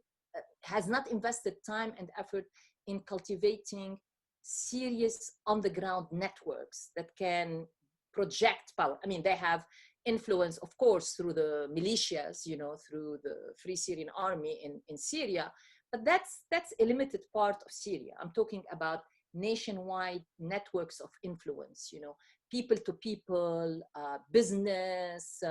has not invested time and effort in cultivating serious on-the-ground networks that can project power. I mean, they have influence, of course, through the militias, you know, through the Free Syrian Army in Syria, but that's a limited part of Syria. I'm talking about nationwide networks of influence, you know, people to people, business,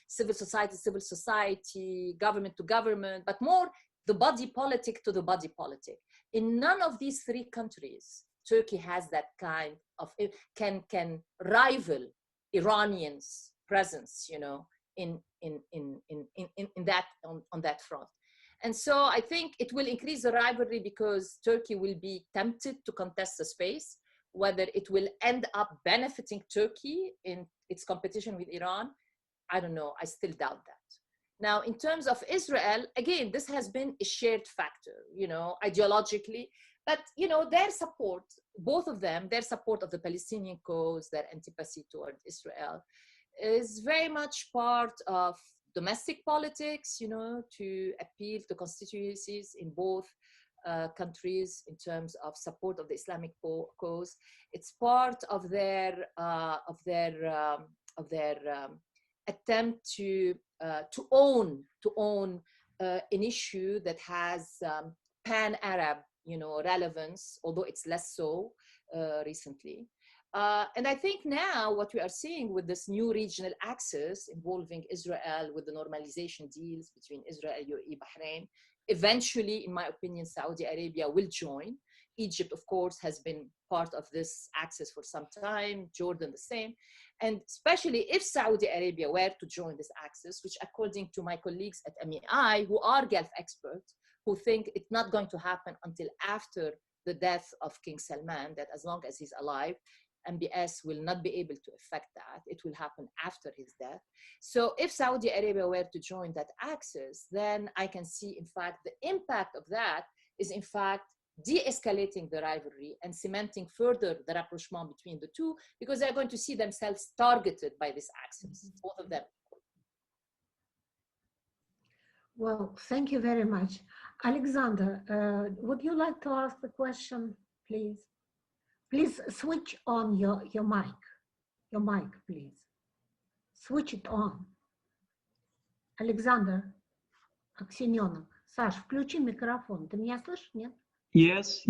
civil society, government to government, but more the body politic to the body politic. In none of these three countries, Turkey has that kind of, can rival Iranians' presence, you know, in that, on that front. And so I think it will increase the rivalry because Turkey will be tempted to contest the space. Whether it will end up benefiting Turkey in its competition with Iran, I don't know, I still doubt that. Now, in terms of Israel, again, this has been a shared factor, you know, ideologically, but, you know, their support, both of them, their support of the Palestinian cause, their antipathy toward Israel, is very much part of domestic politics, you know, to appeal to constituencies in both countries in terms of support of the Islamic cause. It's part of their attempt to own an issue that has pan-Arab, you know, relevance, although it's less so recently. And I think now what we are seeing with this new regional axis involving Israel with the normalization deals between Israel, UAE, Bahrain, eventually, in my opinion, Saudi Arabia will join. Egypt, of course, has been part of this axis for some time, Jordan the same. And especially if Saudi Arabia were to join this axis, which according to my colleagues at MEI, who are Gulf experts, who think it's not going to happen until after the death of King Salman, that as long as he's alive, MBS will not be able to affect that. It will happen after his death. So if Saudi Arabia were to join that axis, then I can see, in fact, the impact of that is, in fact, de-escalating the rivalry and cementing further the rapprochement between the two, because they're going to see themselves targeted by this axis, both of them. Well, thank you very much. Alexander, would you like to ask the question, please? Please switch on your mic. Your mic, please. Switch it on. Александр Аксененок. Саш, включи микрофон. Ты меня слышишь, нет? Yes,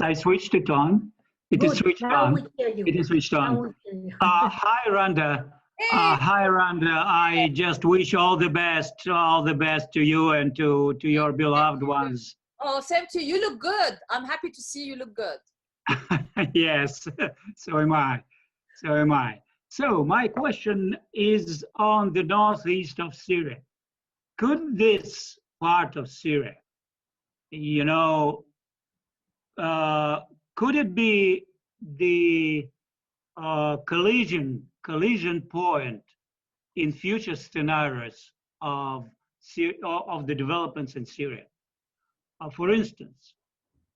I switched it on. It is switched on. It is switched on. Hi, Randa. Hi, Randa. I just wish all the best to you and to your beloved ones. Oh, same to you. You look good. I'm happy to see you look good. Yes, so am I. So am I. So my question is on the northeast of Syria. Could this part of Syria, you know, could it be the collision point in future scenarios of the developments in Syria? For instance,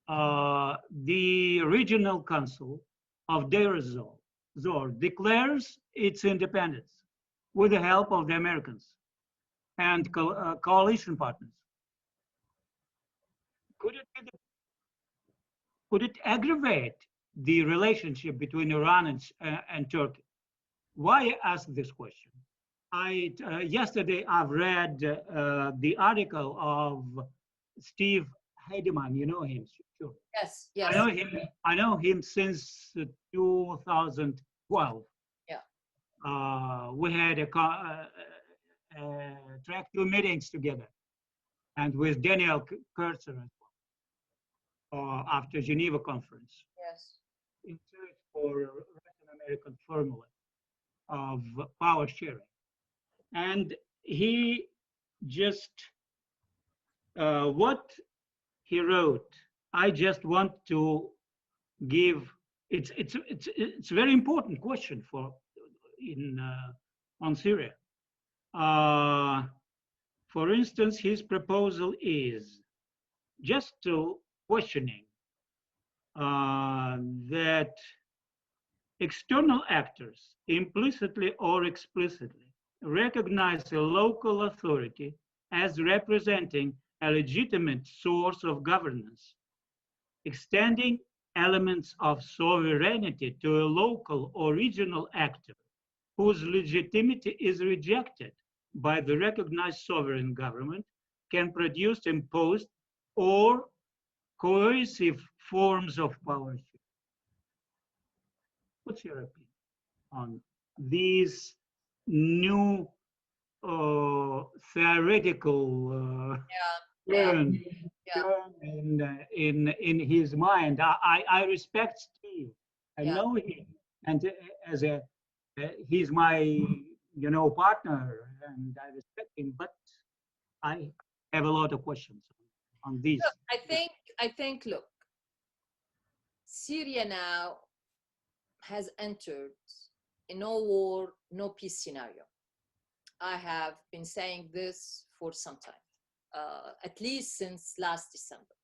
the Regional Council of Deir ez-Zor declares its independence with the help of the Americans and coalition partners. Could it aggravate the relationship between Iran and Turkey? Why ask this question? Yesterday I've read the article of Steve Heidemann. You know him, sure. Yes. I know him since 2012. Yeah. We had track 2 meetings together, and with Daniel Kurtzer as well, after Geneva conference. Yes. In search for a Latin American formula of power sharing, and he just what he wrote, I just want to give. It's a very important question on Syria. For instance, his proposal is just to questioning that external actors, implicitly or explicitly, recognize a local authority as representing a legitimate source of governance, extending elements of sovereignty to a local or regional actor whose legitimacy is rejected by the recognized sovereign government, can produce imposed or coercive forms of power. What's your opinion on these new theoretical turn in his mind? I respect Steve. I know him, and as a he's my partner, and I respect him. But I have a lot of questions on this. Look, I think. Look, Syria now has entered a no war, no peace scenario. I have been saying this for some time, at least since last December.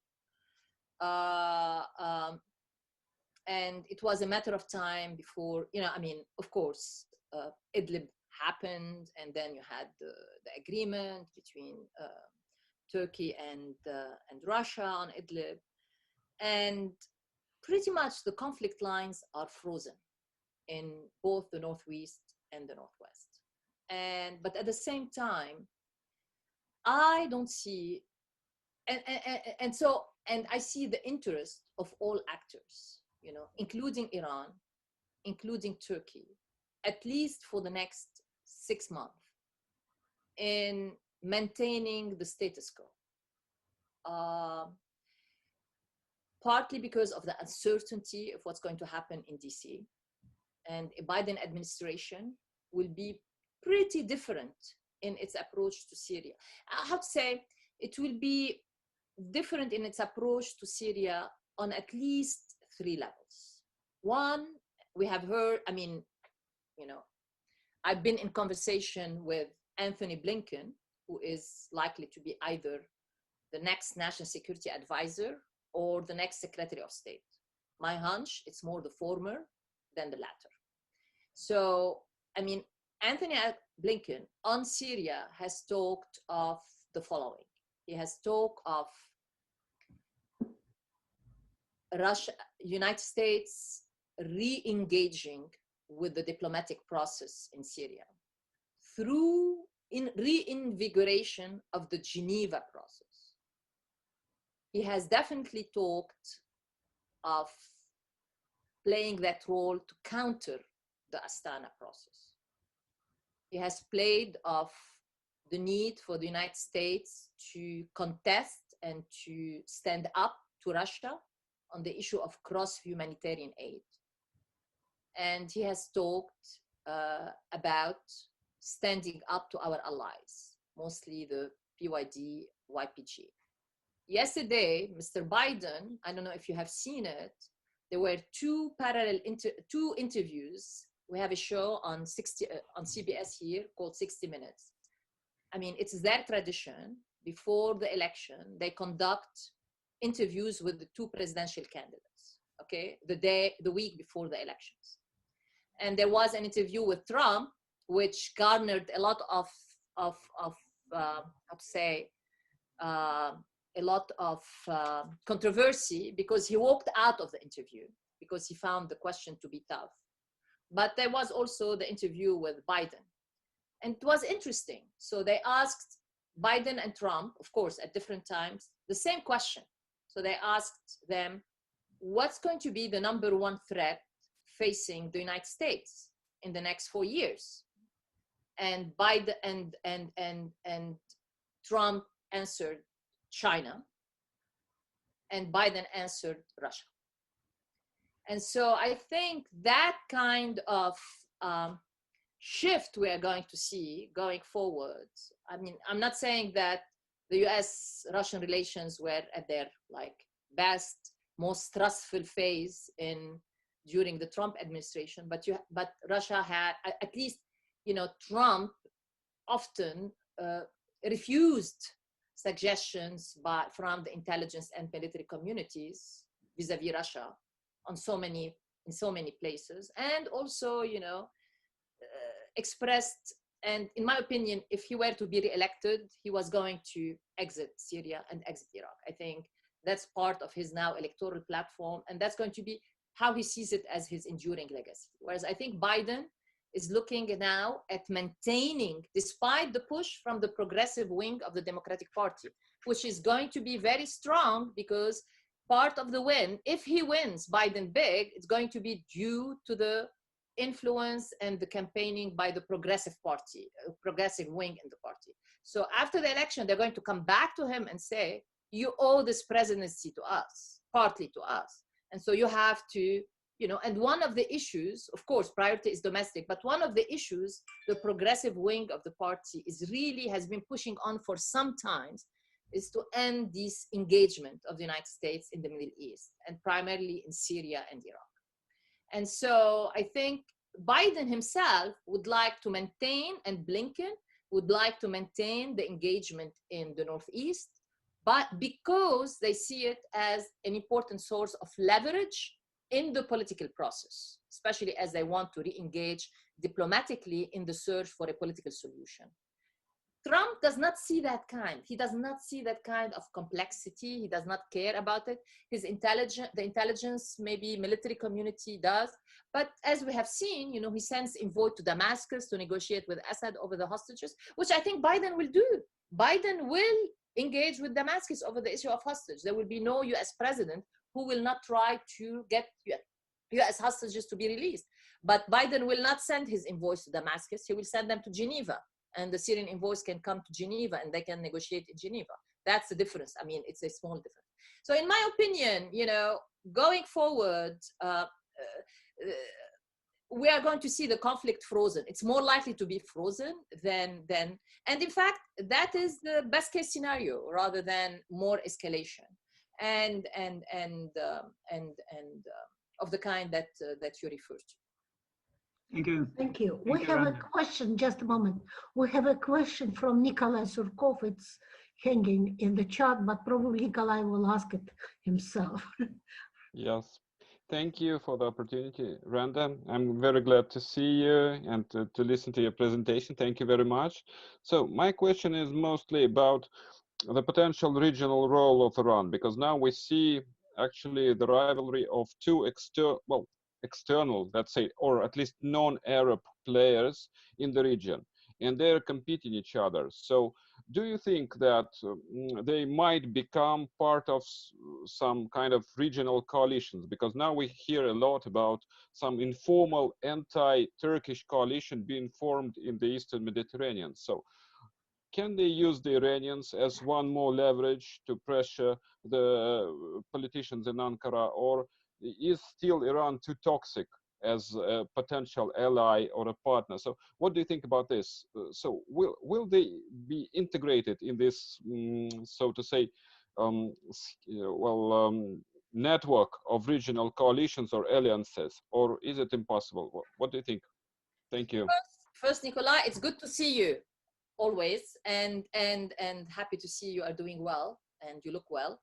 And it was a matter of time before, of course, Idlib happened, and then you had the agreement between Turkey and Russia on Idlib. And pretty much the conflict lines are frozen in both the Northwest and the Northwest. But at the same time, I don't see, and I see the interest of all actors, including Iran, including Turkey, at least for the next 6 months, in maintaining the status quo. Partly because of the uncertainty of what's going to happen in DC, and a Biden administration will be pretty different in its approach to Syria. I have to say, it will be different in its approach to Syria on at least 3 levels. One, we have heard, I've been in conversation with Anthony Blinken, who is likely to be either the next national security advisor or the next Secretary of State. My hunch, it's more the former than the latter. So, Anthony Blinken on Syria has talked of the following. He has talked of Russia, United States re-engaging with the diplomatic process in Syria through reinvigoration of the Geneva process. He has definitely talked of playing that role to counter the Astana process. He has played of the need for the United States to contest and to stand up to Russia on the issue of cross-humanitarian aid. And he has talked about standing up to our allies, mostly the PYD, YPG. Yesterday, Mr. Biden, I don't know if you have seen it, there were 2 parallel interviews. We have a show on CBS here called 60 Minutes. It's their tradition. Before the election, they conduct interviews with the 2 presidential candidates, okay, the week before the elections. And there was an interview with Trump, which garnered a lot of a lot of controversy, because he walked out of the interview because he found the question to be tough. But there was also the interview with Biden, and it was interesting. So they asked Biden and Trump, of course, at different times, the same question. So they asked them, what's going to be the #1 threat facing the United States in the next 4 years? And Biden and Trump answered China, and Biden answered Russia. And so I think that kind of shift we are going to see going forward. I'm not saying that the US-Russian relations were at their best, most trustful phase during the Trump administration, but Russia had, at least, Trump often refused suggestions from the intelligence and military communities vis-a-vis Russia in so many places, and also, you know, expressed, and in my opinion, if he were to be re-elected, he was going to exit Syria and exit Iraq. I think that's part of his now electoral platform, and that's going to be how he sees it as his enduring legacy. Whereas I think Biden is looking now at maintaining, despite the push from the progressive wing of the Democratic Party, which is going to be very strong, because part of the win, if he wins Biden big, it's going to be due to the influence and the campaigning by the progressive party, progressive wing in the party. So after the election, they're going to come back to him and say, you owe this presidency to us, partly to us. And so you have to, you know, and one of the issues, of course, priority is domestic, but one of the issues the progressive wing of the party has been pushing on for some time is to end this engagement of the United States in the Middle East, and primarily in Syria and Iraq. And so I think Biden himself would like to maintain, and Blinken would like to maintain the engagement in the Northeast, but because they see it as an important source of leverage in the political process, especially as they want to re-engage diplomatically in the search for a political solution. Trump does not see that kind. He does not see that kind of complexity. He does not care about it. The intelligence, maybe military community does. But as we have seen, you know, he sends envoy to Damascus to negotiate with Assad over the hostages, which I think Biden will do. Biden will engage with Damascus over the issue of hostage. There will be no US president who will not try to get US hostages to be released. But Biden will not send his envoys to Damascus. He will send them to Geneva. And the Syrian envoys can come to Geneva and they can negotiate in Geneva. That's the difference. I mean, it's a small difference. So in my opinion, you know, going forward, we are going to see the conflict frozen. It's more likely to be frozen than, and in fact, that is the best case scenario rather than more escalation and of the kind that you referred to. Thank you. Thank you. Thank We you, have a Randa. question, just a moment. We have a question from Nikolai Surkov. It's hanging in the chat, but probably Nikolai will ask it himself. Yes, thank you for the opportunity, Randa. I'm very glad to see you and to listen to your presentation. Thank you very much. So my question is mostly about the potential regional role of Iran, because now we see actually the rivalry of two external, let's say, or at least non-Arab players in the region, and they're competing each other. So do you think that they might become part of some kind of regional coalitions? Because now we hear a lot about some informal anti-Turkish coalition being formed in the Eastern Mediterranean. So can they use the Iranians as one more leverage to pressure the politicians in Ankara, or is still Iran too toxic as a potential ally or a partner? So what do you think about this? So will they be integrated in this, so to say, network of regional coalitions or alliances, or is it impossible? What do you think? Thank you. First, Nikolai, it's good to see you always, and happy to see you are doing well and you look well.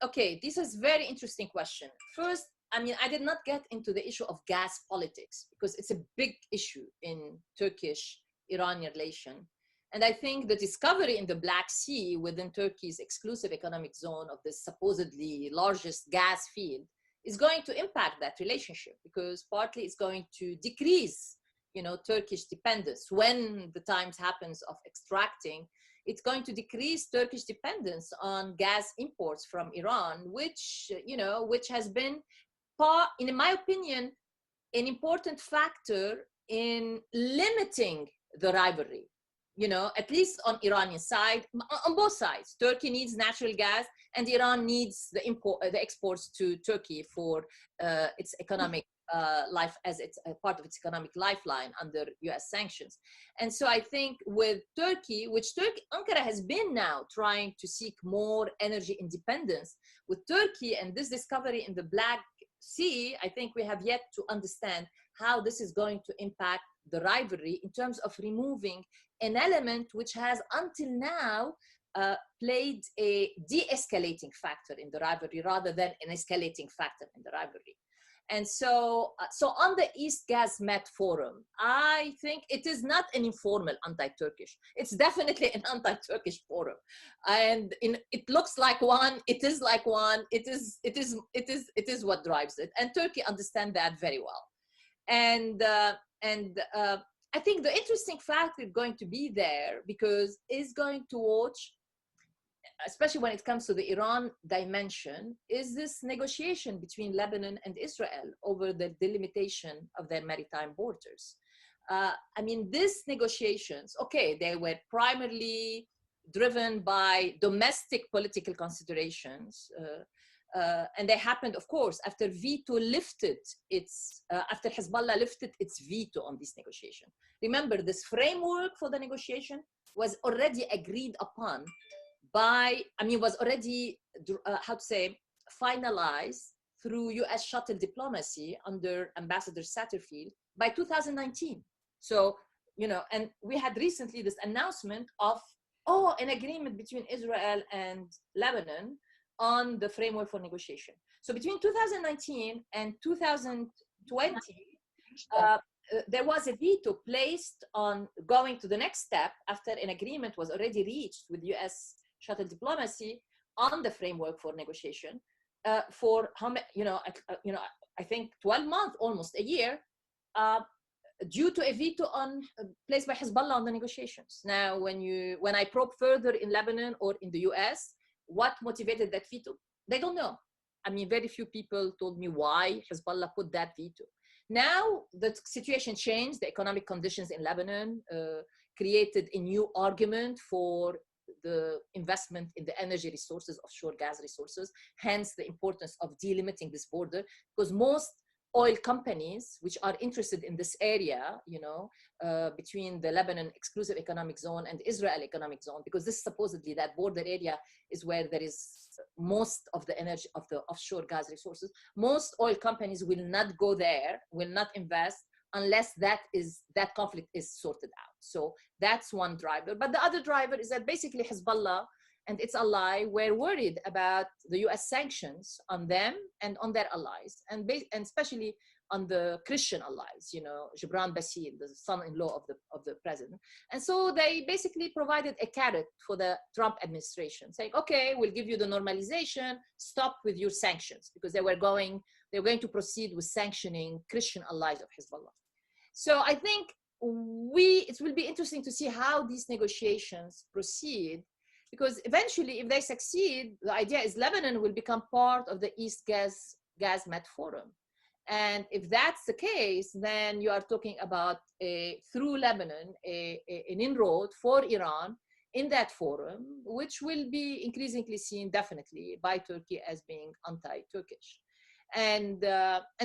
Okay, this is very interesting question. First, I mean, I did not get into the issue of gas politics because it's a big issue in Turkish-Iranian relation. And I think the discovery in the Black Sea within Turkey's exclusive economic zone of this supposedly largest gas field is going to impact that relationship, because partly it's going to decrease, you know, Turkish dependence. When the times happens of extracting, it's going to decrease Turkish dependence on gas imports from Iran, which, you know, which has been, in my opinion, an important factor in limiting the rivalry, you know, at least on Iranian side, on both sides. Turkey needs natural gas and Iran needs the exports to Turkey for its economic life, as it's a part of its economic lifeline under US sanctions. And so I think with Turkey, which Ankara has been now trying to seek more energy independence, with Turkey and this discovery in the Black Sea, I think we have yet to understand how this is going to impact the rivalry in terms of removing an element which has until now played a de-escalating factor in the rivalry rather than an escalating factor in the rivalry. And so, on the East Gas Med Forum, I think it is not an informal anti-Turkish. It's definitely an anti-Turkish forum, and it looks like one. It is like one. It is what drives it, and Turkey understands that very well. And I think the interesting factor going to be there because is going to watch, especially when it comes to the Iran dimension, is this negotiation between Lebanon and Israel over the delimitation of their maritime borders. I mean, these negotiations, okay, they were primarily driven by domestic political considerations, and they happened, of course, after after Hezbollah lifted its veto on this negotiation. Remember, this framework for the negotiation was already agreed upon was already, finalized through US shuttle diplomacy under Ambassador Satterfield by 2019. So, and we had recently this announcement of, an agreement between Israel and Lebanon on the framework for negotiation. So between 2019 and 2020, there was a veto placed on going to the next step after an agreement was already reached with US shuttle diplomacy on the framework for negotiation for I think 12 months, almost a year, due to a veto placed by Hezbollah on the negotiations. Now, when I probe further in Lebanon or in the US, what motivated that veto? They don't know. I mean, very few people told me why Hezbollah put that veto. Now the situation changed. The economic conditions in Lebanon created a new argument for the investment in the energy resources, offshore gas resources, hence the importance of delimiting this border, because most oil companies which are interested in this area, between the Lebanon exclusive economic zone and Israel economic zone, because this supposedly that border area is where there is most of the energy of the offshore gas resources. Most oil companies will not go there, will not invest unless that conflict is sorted out. So that's one driver. But the other driver is that basically Hezbollah and its ally were worried about the US sanctions on them and on their allies, and especially on the Christian allies, Gibran Bassil, the son-in-law of the president. And so they basically provided a carrot for the Trump administration, saying, okay, we'll give you the normalization, stop with your sanctions, because they were going to proceed with sanctioning Christian allies of Hezbollah. So I think it will be interesting to see how these negotiations proceed, because eventually, if they succeed, the idea is Lebanon will become part of the East Gas Med Forum. And if that's the case, then you are talking about through Lebanon, an inroad for Iran in that forum, which will be increasingly seen definitely by Turkey as being anti-Turkish. And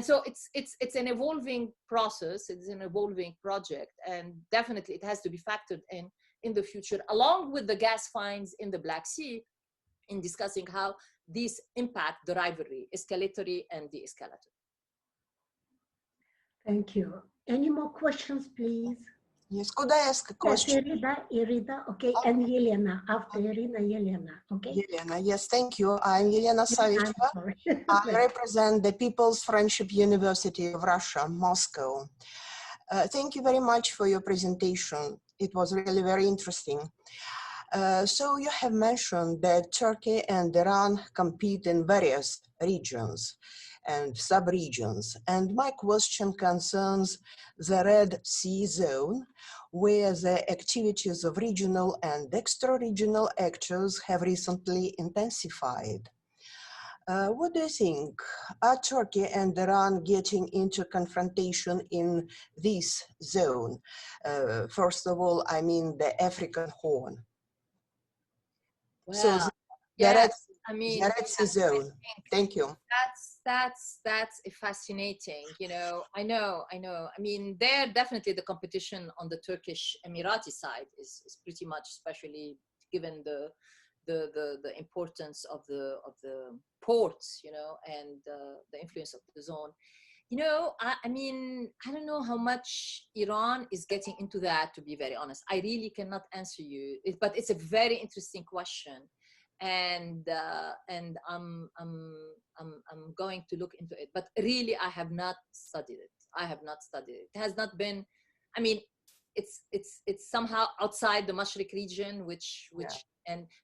so it's an evolving process, it's an evolving project, and definitely it has to be factored in the future, along with the gas finds in the Black Sea, in discussing how these impact the rivalry, escalatory and de-escalatory. Thank you. Any more questions, please? Yes, could I ask a question? Yes, Irina, okay, and Yelena, after Irina, Yelena, okay? Yelena, yes, thank you. I'm Yelena Savicheva. I represent the People's Friendship University of Russia, Moscow. Thank you very much for your presentation. It was really very interesting. So you have mentioned that Turkey and Iran compete in various regions and sub-regions. And my question concerns the Red Sea zone, where the activities of regional and extra-regional actors have recently intensified. What do you think? Are Turkey and Iran getting into confrontation in this zone? First of all, I mean the African Horn. Well, so the Red Sea zone. Thank you. That's fascinating. I know. I mean, there definitely the competition on the Turkish Emirati side is pretty much, especially given the importance of the ports, and the influence of the zone. You know, I mean, I don't know how much Iran is getting into that, to be very honest. I really cannot answer you, but it's a very interesting question. And I'm going to look into it, but really I have not studied it. I have not studied it. It has not been, I mean, it's somehow outside the Mashriq region,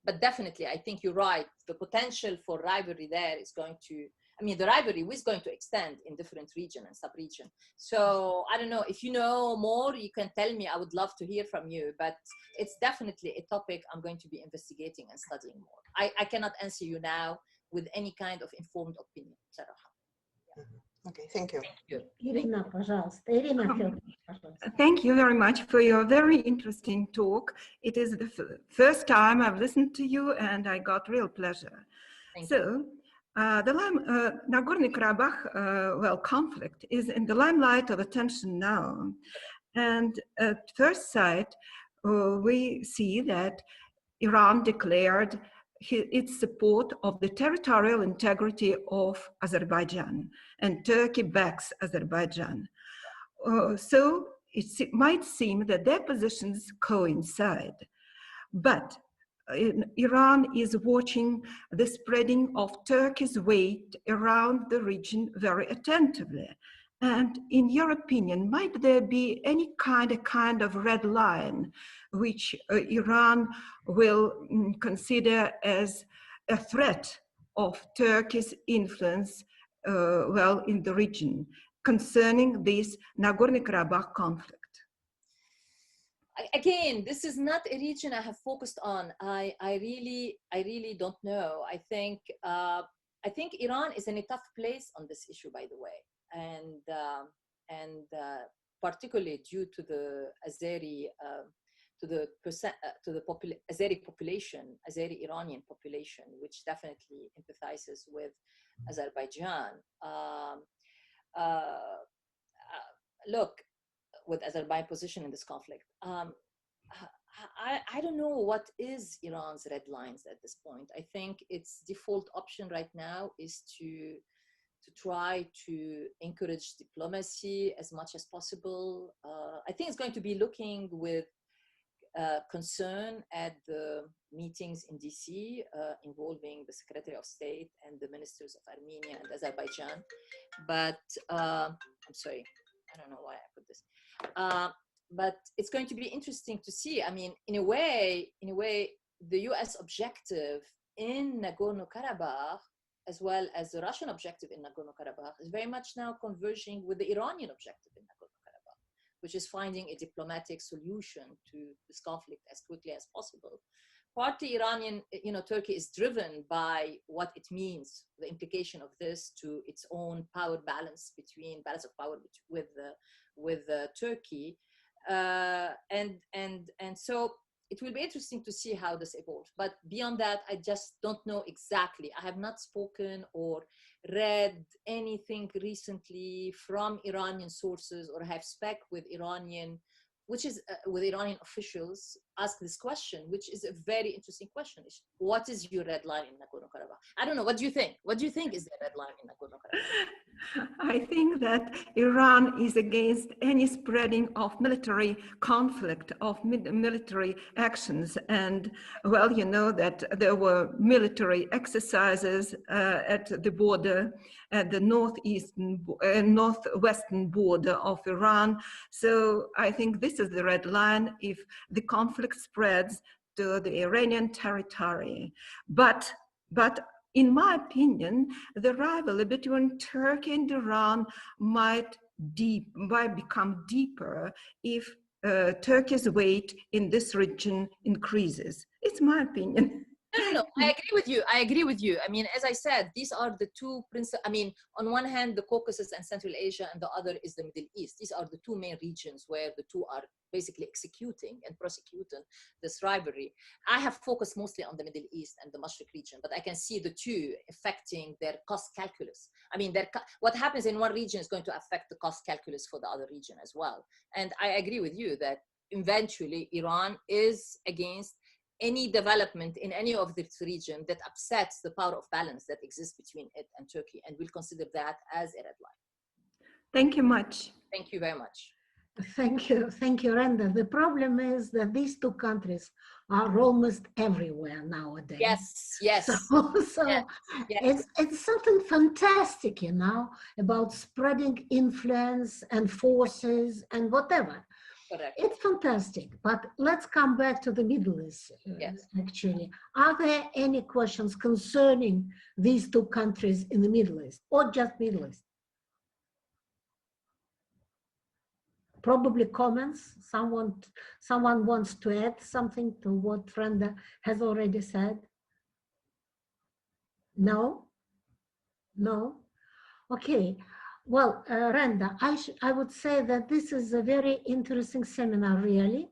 but definitely I think you're right. The potential for rivalry there is going to, I mean, the rivalry is going to extend in different region and sub-region. So I don't know, if you know more, you can tell me. I would love to hear from you, but it's definitely a topic I'm going to be investigating and studying more. I cannot answer you now with any kind of informed opinion. Okay, thank you. Irina, пожалуйста. Irina, пожалуйста. Thank you very much for your very interesting talk. It is the first time I've listened to you, and I got real pleasure. The Nagorno-Karabakh conflict is in the limelight of attention now. And at first sight, we see that Iran declared its support of the territorial integrity of Azerbaijan, and Turkey backs Azerbaijan. So it might seem that their positions coincide. But Iran is watching the spreading of Turkey's weight around the region very attentively. And in your opinion, might there be any kind of red line which Iran will consider as a threat of Turkey's influence in the region concerning this Nagorno-Karabakh conflict? Again, this is not a region I have focused on. I really don't know. I think Iran is in a tough place on this issue, by the way, and particularly due to the Azeri, Azeri population, Azeri Iranian population, which definitely empathizes with Azerbaijan. Look, with Azerbaijan's position in this conflict. I don't know what is Iran's red lines at this point. I think its default option right now is to try to encourage diplomacy as much as possible. I think it's going to be looking with concern at the meetings in DC involving the Secretary of State and the ministers of Armenia and Azerbaijan. But I'm sorry, I don't know why I put this. But it's going to be interesting to see. I mean, in a way, the US objective in Nagorno-Karabakh, as well as the Russian objective in Nagorno-Karabakh, is very much now converging with the Iranian objective in Nagorno-Karabakh, which is finding a diplomatic solution to this conflict as quickly as possible. Partly Iranian, Turkey is driven by what it means, the implication of this to its own power balance of power with Turkey, and so it will be interesting to see how this evolves. But beyond that, I just don't know exactly. I have not spoken or read anything recently from Iranian sources, or have spec with Iranian officials ask this question, which is a very interesting question. What is your red line in Nagorno-Karabakh? I don't know. What do you think? What do you think is the red line in Nagorno-Karabakh? I think that Iran is against any spreading of military conflict, of military actions. And well, you know that there were military exercises at the border, at the northwestern border of Iran. So I think this is the red line if the conflict spreads to the Iranian territory. But in my opinion, the rivalry between Turkey and Iran might become deeper if Turkey's weight in this region increases. It's my opinion. No, I agree with you. I mean, as I said, these are the two principal. I mean, on one hand, the Caucasus and Central Asia, and the other is the Middle East. These are the two main regions where the two are basically executing and prosecuting this rivalry. I have focused mostly on the Middle East and the Mashriq region, but I can see the two affecting their cost calculus. I mean, what happens in one region is going to affect the cost calculus for the other region as well. And I agree with you that eventually Iran is against any development in any of this region that upsets the power of balance that exists between it and Turkey, and will consider that as a red line. Thank you much. Thank you very much. Thank you, Renda. The problem is that these two countries are almost everywhere nowadays. Yes, yes. So yes. It's something fantastic, you know, about spreading influence and forces and whatever. Correct. It's fantastic, but let's come back to the Middle East, Yes. actually. Are there any questions concerning these two countries in the Middle East, or just Middle East? Probably comments. Someone wants to add something to what Renda has already said? No? No? Okay. Well, Renda, I would say that this is a very interesting seminar, really,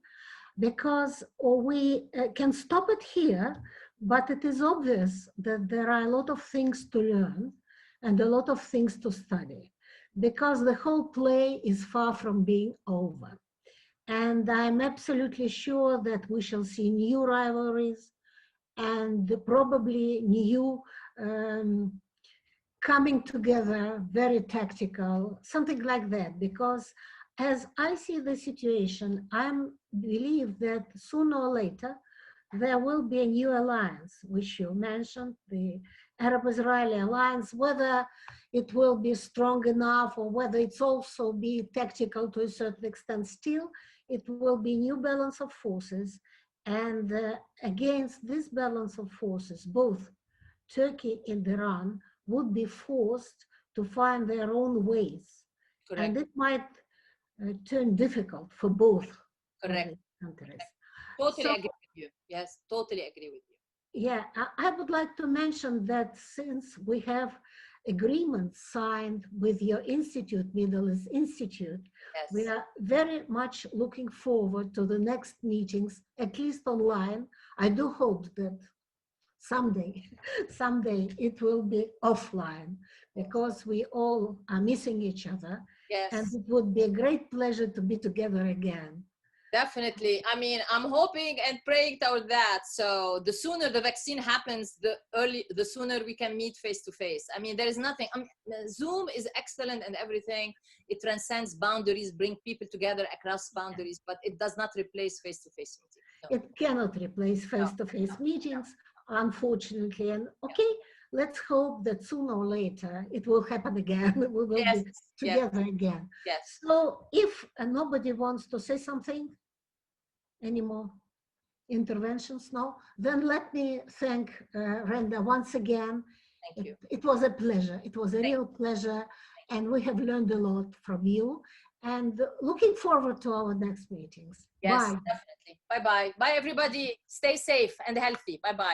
because we can stop it here, but it is obvious that there are a lot of things to learn and a lot of things to study, because the whole play is far from being over. And I'm absolutely sure that we shall see new rivalries and probably new coming together, very tactical, something like that. Because as I see the situation, I believe that sooner or later, there will be a new alliance, which you mentioned, the Arab-Israeli alliance, whether it will be strong enough or whether it's also be tactical to a certain extent, still, it will be new balance of forces. And against this balance of forces, both Turkey and Iran would be forced to find their own ways. Correct. And it might turn difficult for both Correct. countries. Totally agree with you. Yes, totally agree with you. Yeah, I would like to mention that since we have agreements signed with your institute, Middle East Institute, Yes. we are very much looking forward to the next meetings, at least online. I do hope that someday it will be offline, because we all are missing each other. Yes. And it would be a great pleasure to be together again. Definitely. I mean, I'm hoping and praying toward that. So the sooner the vaccine happens, the sooner we can meet face to face. I mean, there is nothing. Zoom is excellent and everything. It transcends boundaries, bring people together across boundaries, but it does not replace face-to-face meetings. No. It cannot replace face-to-face meetings, unfortunately. And okay, let's hope that sooner or later it will happen again. We will be together again. Yes. So if nobody wants to say something, any more interventions? No? Then let me thank Renda once again. Thank you. It was a pleasure. It was a real pleasure. And we have learned a lot from you. And looking forward to our next meetings. Yes, Bye. definitely. Bye-bye. Bye, everybody. Stay safe and healthy. Bye-bye.